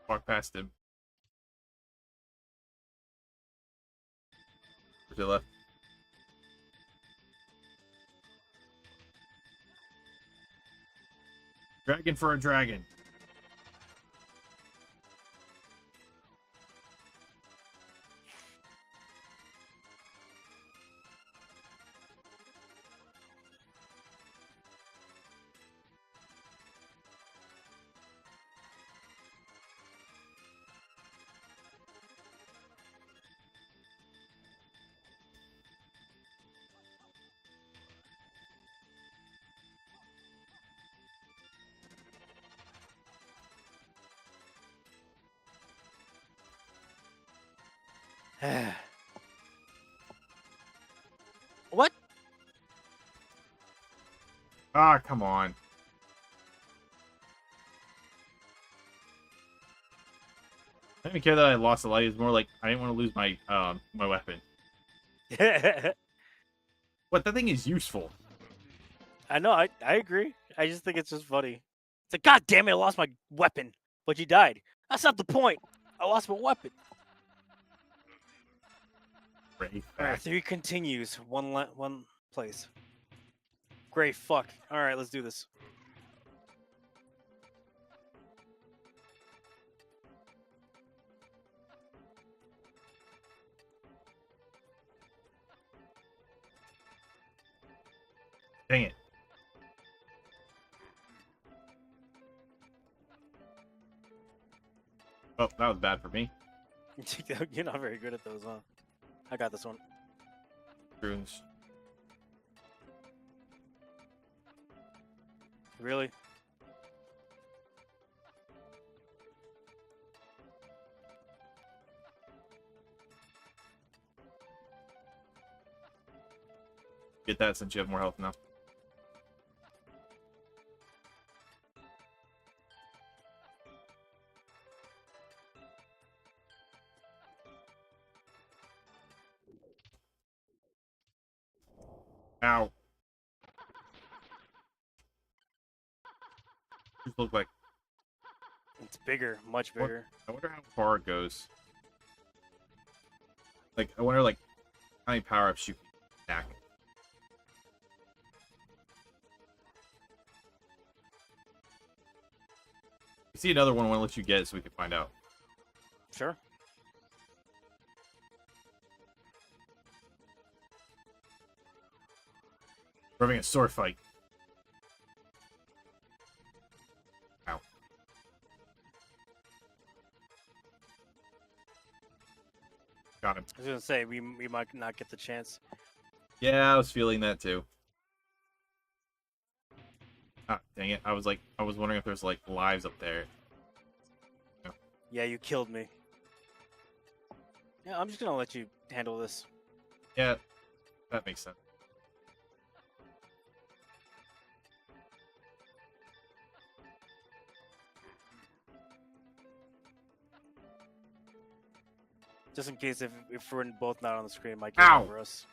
Walk past him. To the left. Dragon for a dragon. What? Ah, come on. I didn't even care that I lost a light. It was more like I didn't want to lose my my weapon. What, that thing is useful. I know. I agree. I just think it's just funny. It's like, God damn it! I lost my weapon, but you died. That's not the point. I lost my weapon. Great All right, fact. 3 continues. One place. Great. Fuck. All right, let's do this. Dang it. Oh, that was bad for me. You're not very good at those, huh? I got this one. Runes. Really? Get that since you have more health now. Ow. Just look like. It's bigger, much What? bigger. I wonder how far it goes. Like, I wonder, like, how many power-ups you can stack. You see another one, I want to let you get it so we can find out. Sure. We're having a sword fight. Ow. Got him. I was gonna say we might not get the chance. Yeah, I was feeling that too. Ah, dang it. I was wondering if there's like lives up there. Yeah, you killed me. Yeah, I'm just gonna let you handle this. Yeah, that makes sense. Just in case if we're both not on the screen, it might get Ow! over us.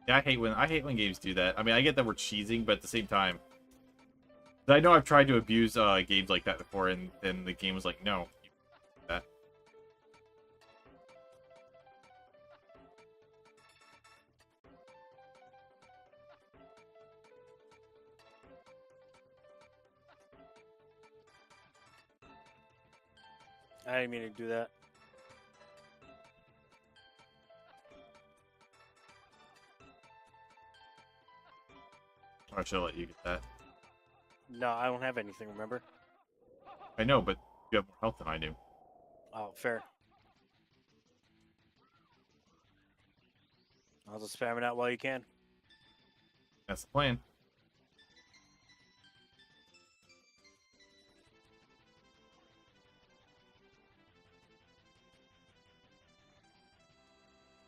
Yeah, I hate when games do that. I mean, I get that we're cheesing, but at the same time, I know I've tried to abuse games like that before, and then the game was like, no, you can't do that. I didn't mean to do that. I should let you get that. No, I don't have anything. Remember? I know, but you have more health than I do. Oh, fair. I'll just spam it out while you can. That's the plan.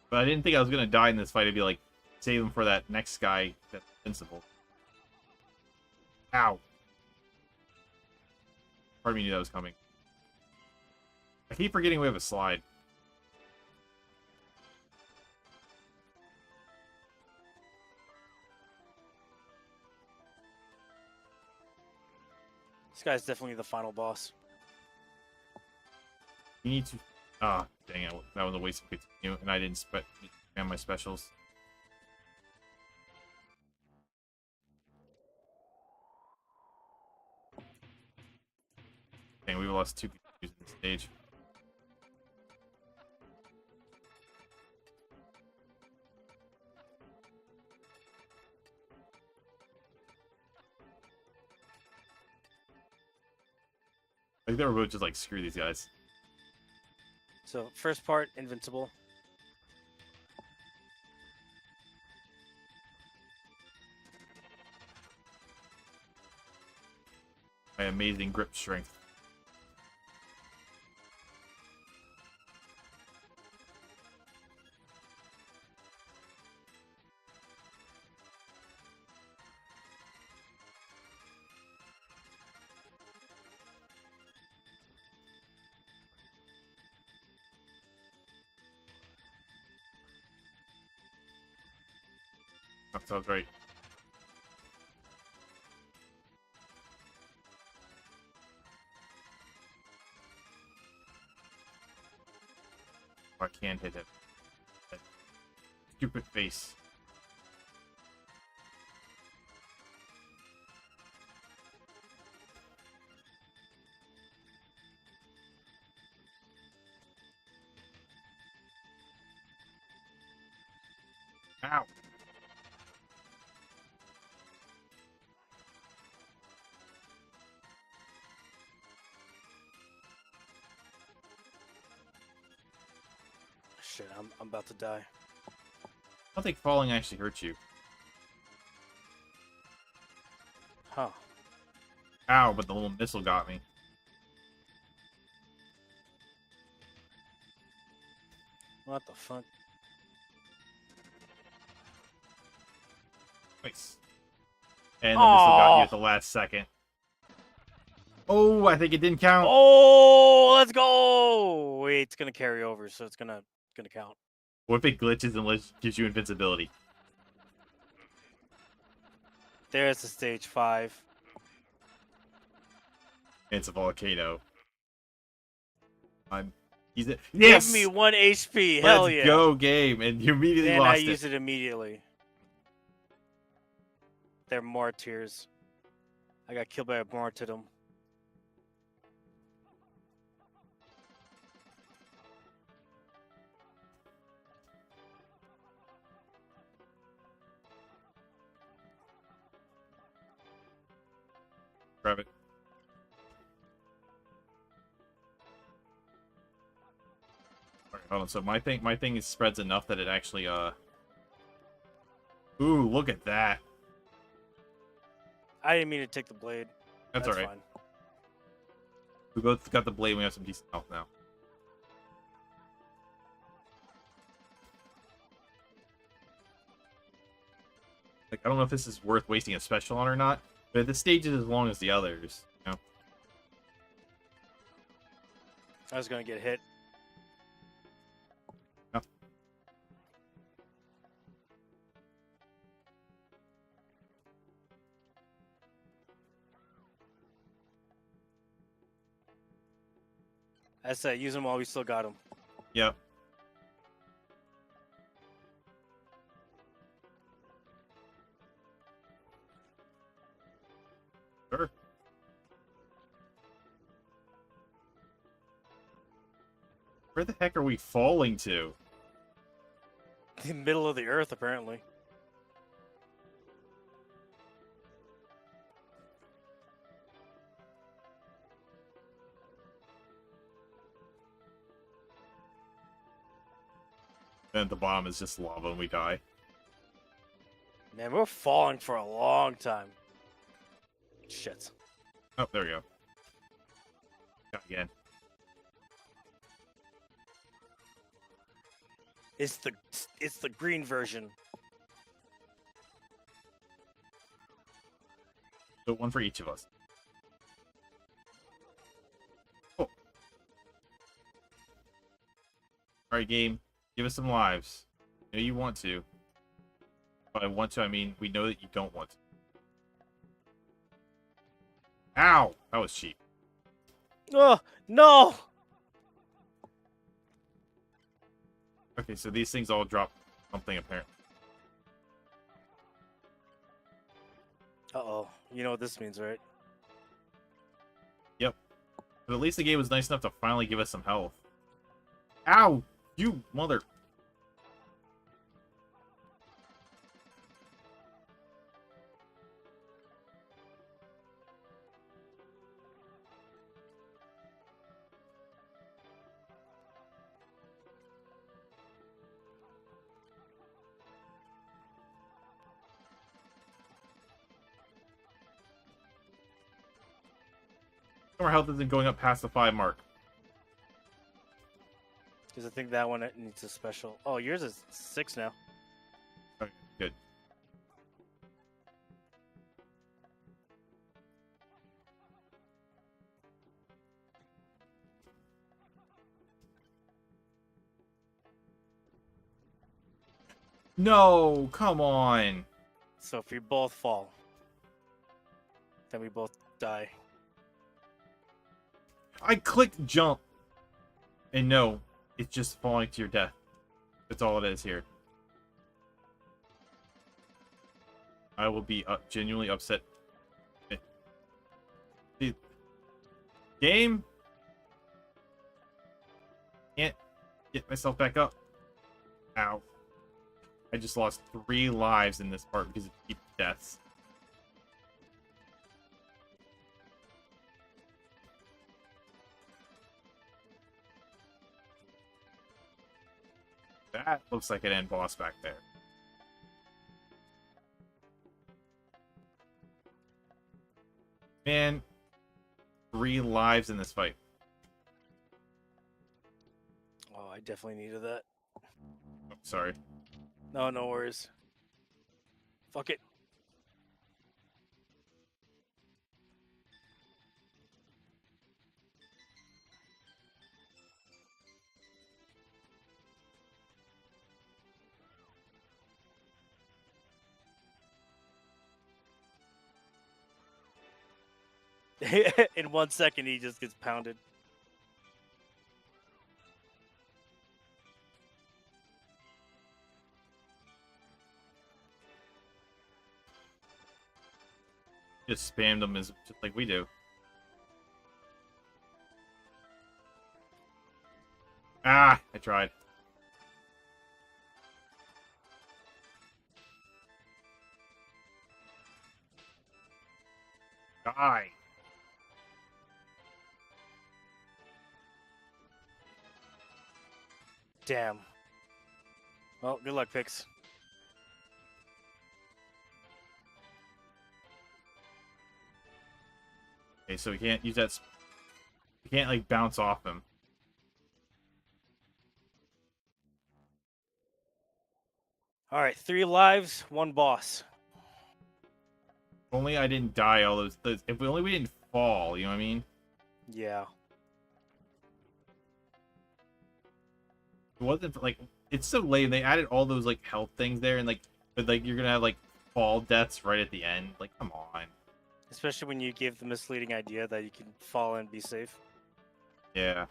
But I didn't think I was gonna die in this fight. I'd be like, save him for that next guy that's invincible. Ow. Part of me knew that was coming. I keep forgetting we have a slide. This guy's definitely the final boss. You need to... Ah, dang it. That was a waste of continue, and I didn't spam my specials. Dang, we lost 2 people using the stage. I think they were both just like, screw these guys. So first part, invincible. My amazing grip strength. That sounds right. I can't hit it. That stupid face. Ow! Shit, I'm about to die. I don't think falling actually hurts you. Huh. Ow, but the little missile got me. What the fuck? Nice. And the missile got you Oh! at the last second. Oh, I think it didn't count. Oh, let's go! Wait, it's gonna carry over, so it's gonna count. What if it glitches and gives you invincibility? There's the stage 5. It's a volcano. Yes! Give me 1 HP. Hell Let's yeah! go, game. And you immediately And lost I use it immediately. They're martyrs. I got killed by a martyrdom. Grab it. Alright, hold on. So my thing is spreads enough that it actually Ooh, look at that. I didn't mean to take the blade. That's alright. Fine. We both got the blade, we have some decent health now. Like, I don't know if this is worth wasting a special on or not, but the stage is as long as the others, you know? I was gonna get hit. No. I said, use them while we still got them. Yep. Sure. Where the heck are we falling to? The middle of the earth, apparently. And at the bottom is just lava and we die. Man, we're falling for a long time. Shit. Oh, there we go. Got again. It's the green version. So one for each of us. Oh. Alright, game. Give us some lives. I know you want to. By want to, I mean we know that you don't want to. Ow! That was cheap. Oh, no! Okay, so these things all drop something apparently. Uh-oh. You know what this means, right? Yep. But at least the game was nice enough to finally give us some health. Ow! You mother... Our health isn't going up past the 5 mark. Because I think that one needs a special. Oh, yours is 6 now. Okay, good. No, come on. So if we both fall, then we both die. I clicked jump. And no, it's just falling to your death. That's all it is here. I will be genuinely upset. See, game? Can't get myself back up. Ow. I just lost 3 lives in this part because of cheap deaths. That looks like an end boss back there. And 3 lives in this fight. Oh, I definitely needed that. Oh, sorry. No, no worries. Fuck it. In 1 second, he just gets pounded. Just spammed them as just like we do. Ah, I tried. Die. Damn. Well, good luck, Pix. Okay, so we can't use that. We can't like bounce off him. All right, 3 lives, 1 boss. If only I didn't die all those. If only we didn't fall. You know what I mean? Yeah. It wasn't like it's so lame. They added all those like health things there, and like, but like you're gonna have like fall deaths right at the end. Like, come on. Especially when you give the misleading idea that you can fall and be safe. Yeah.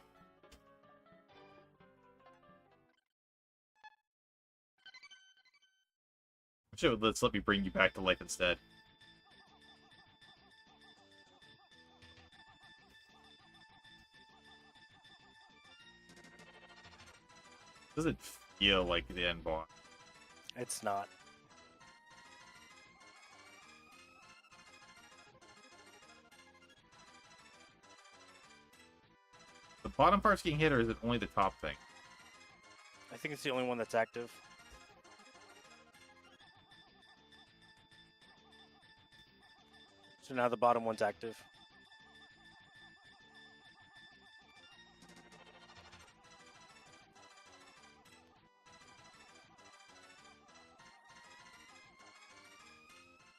Sure, let's let me bring you back to life instead. Doesn't feel like the end boss. It's not. The bottom part's getting hit, or is it only the top thing? I think it's the only one that's active. So now the bottom one's active.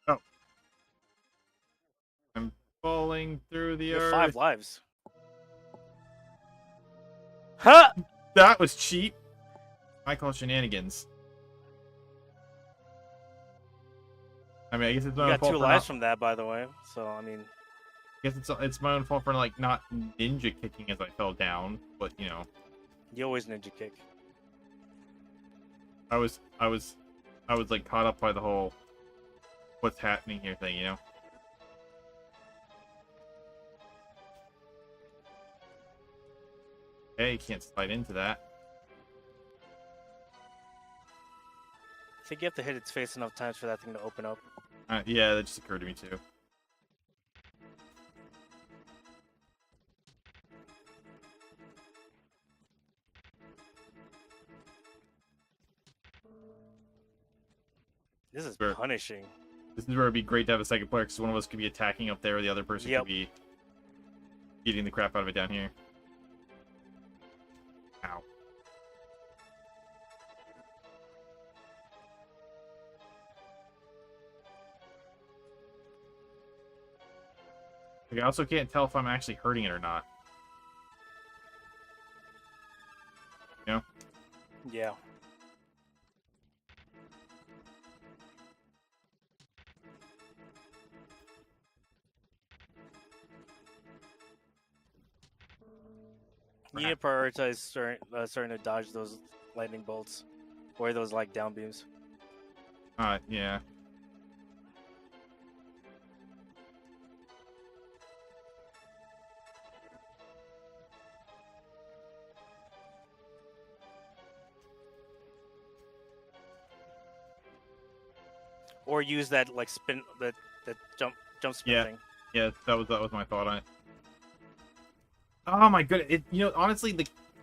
Oh. I'm falling through the You have earth. 5 lives. Ha! That was cheap. I call shenanigans. I mean, I guess it's my You own got fault 2 for lives not, from that, by the way. So, I mean, I guess it's my own fault for like not ninja kicking as I fell down, but you know, you always ninja kick. I was like caught up by the whole what's happening here thing, you know. Okay, you can't slide into that. I think you have to hit its face enough times for that thing to open up. Yeah, that just occurred to me too. This is Sure. punishing. This is where it'd be great to have a second player, because one of us could be attacking up there, or the other person Yep. could be beating the crap out of it down here. Ow. Like, I also can't tell if I'm actually hurting it or not. You know? Yeah. You need to prioritize starting to dodge those lightning bolts, or those like down beams. Yeah. Or use that like spin that jump spin Yeah. thing. Yeah, that was my thought on it. Oh my goodness! You know, honestly,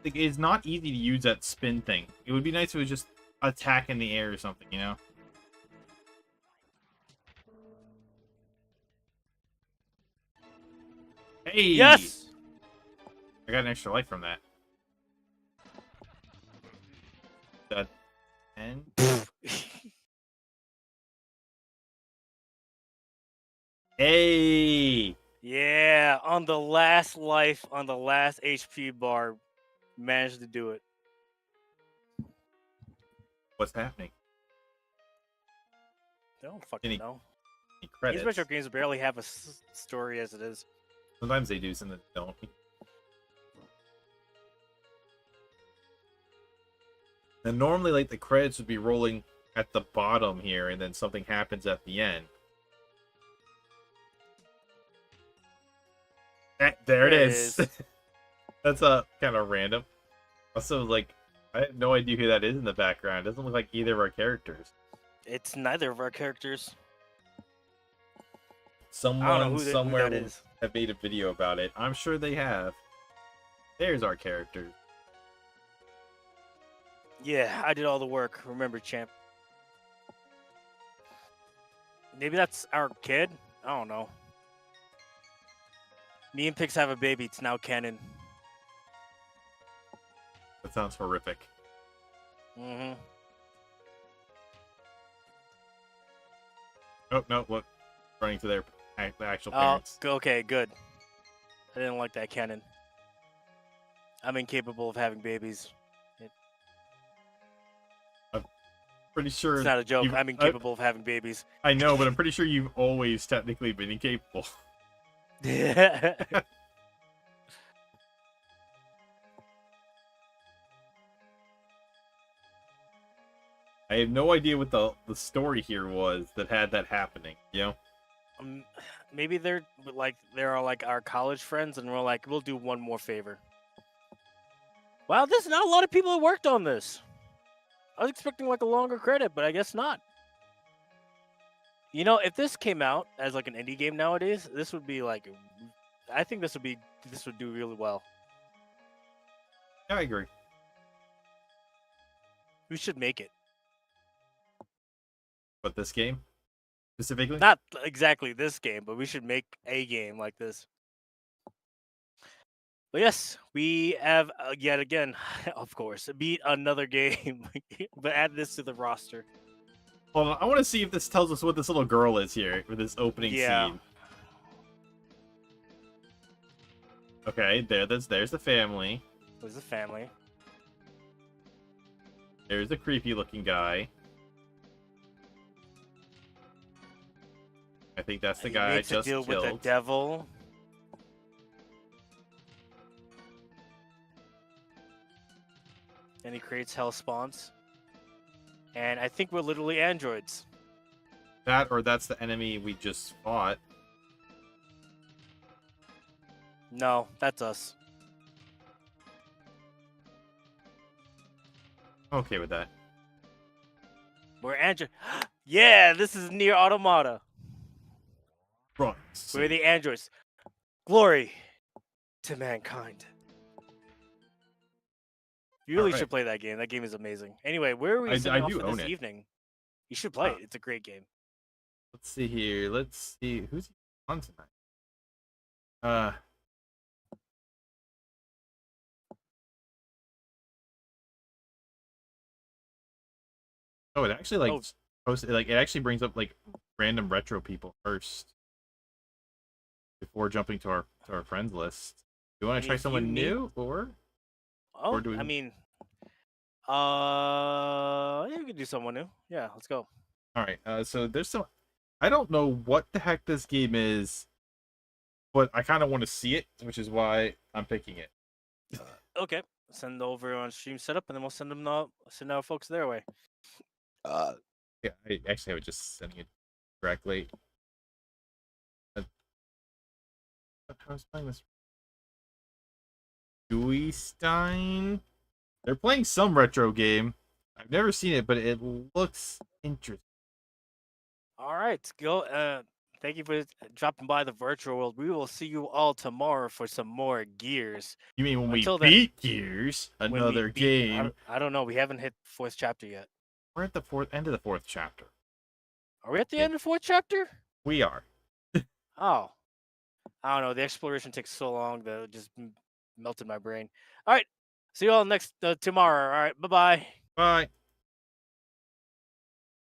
it's not easy to use that spin thing. It would be nice if it was just attack in the air or something, you know? Hey! Yes! I got an extra life from that. That 10? Hey! Yeah, on the last life, on the last HP bar, managed to do it. What's happening? I don't fucking Any know. Any These retro credits? games barely have a story as it is. Sometimes they do, sometimes they don't. And normally, like, the credits would be rolling at the bottom here, and then something happens at the end. There it is. That's kind of random. Also, like, I have no idea who that is in the background. It doesn't look like either of our characters. It's neither of our characters. I don't Someone know who somewhere that will is. have made a video about it. I'm sure they have. There's our characters. Yeah, I did all the work. Remember, champ. Maybe that's our kid? I don't know. Me and Pix have a baby. It's now canon. That sounds horrific. Mm-hmm. Oh, no, look. Running to the actual parents. Okay, good. I didn't like that canon. I'm incapable of having babies. Pretty sure. It's not a joke. you've- I'm incapable of having babies. I know, but I'm pretty sure you've always technically been incapable. I have no idea what the story here was that had that happening. You know? Maybe they're like our college friends, and we're like, we'll do one more favor. Wow, there's not a lot of people that worked on this. I was expecting like a longer credit, but I guess not. You know, if this came out as like an indie game nowadays, this would be like, I think this would do really well. Yeah, I agree. We should make it. But this game specifically, Not exactly this game, but we should make a game like this. But yes, we have yet again, of course, beat another game, but add this to the roster. hold on. I want to see if this tells us what this little girl is here with this opening scene. Okay, there's the family. There's the family. There's the creepy looking guy. I think that's the guy I Needs to just deal killed. with the devil. And he creates hell spawns. And I think we're literally androids. That or that's the enemy we just fought. No, that's us. I'm okay with that. We're android. Yeah, this is near Automata. Right. We're the androids. Glory to mankind. You really Alright. should play that game. That game is amazing. Anyway, where are we I sending off do for own this it. evening? You should play it. It's a great game. Let's see here. Let's see who's on tonight. Oh, it actually it actually brings up like random retro people first before jumping to our friends list. Do you want to try if you someone need- new or? Oh, Or do we- I mean, yeah, we can do someone new. Yeah, let's go. All right. So there's some. I don't know what the heck this game is, but I kind of want to see it, which is why I'm picking it. Okay, send over on stream setup, and then we'll send our folks their way. Yeah, I actually was just sending it directly. I was playing this. Dewey Stein. They're playing some retro game. I've never seen it, but it looks interesting. All right, go. Thank you for dropping by the virtual world. We will see you all tomorrow for some more Gears. You mean when Until we then, beat Gears, When we another beat- game? I don't know. We haven't hit fourth chapter yet. We're at the end of the fourth chapter. Are we at the Yeah. end of fourth chapter? We are. Oh, I don't know. The exploration takes so long that it just melted my brain. All right. See you all next tomorrow. All right. Bye bye. Bye.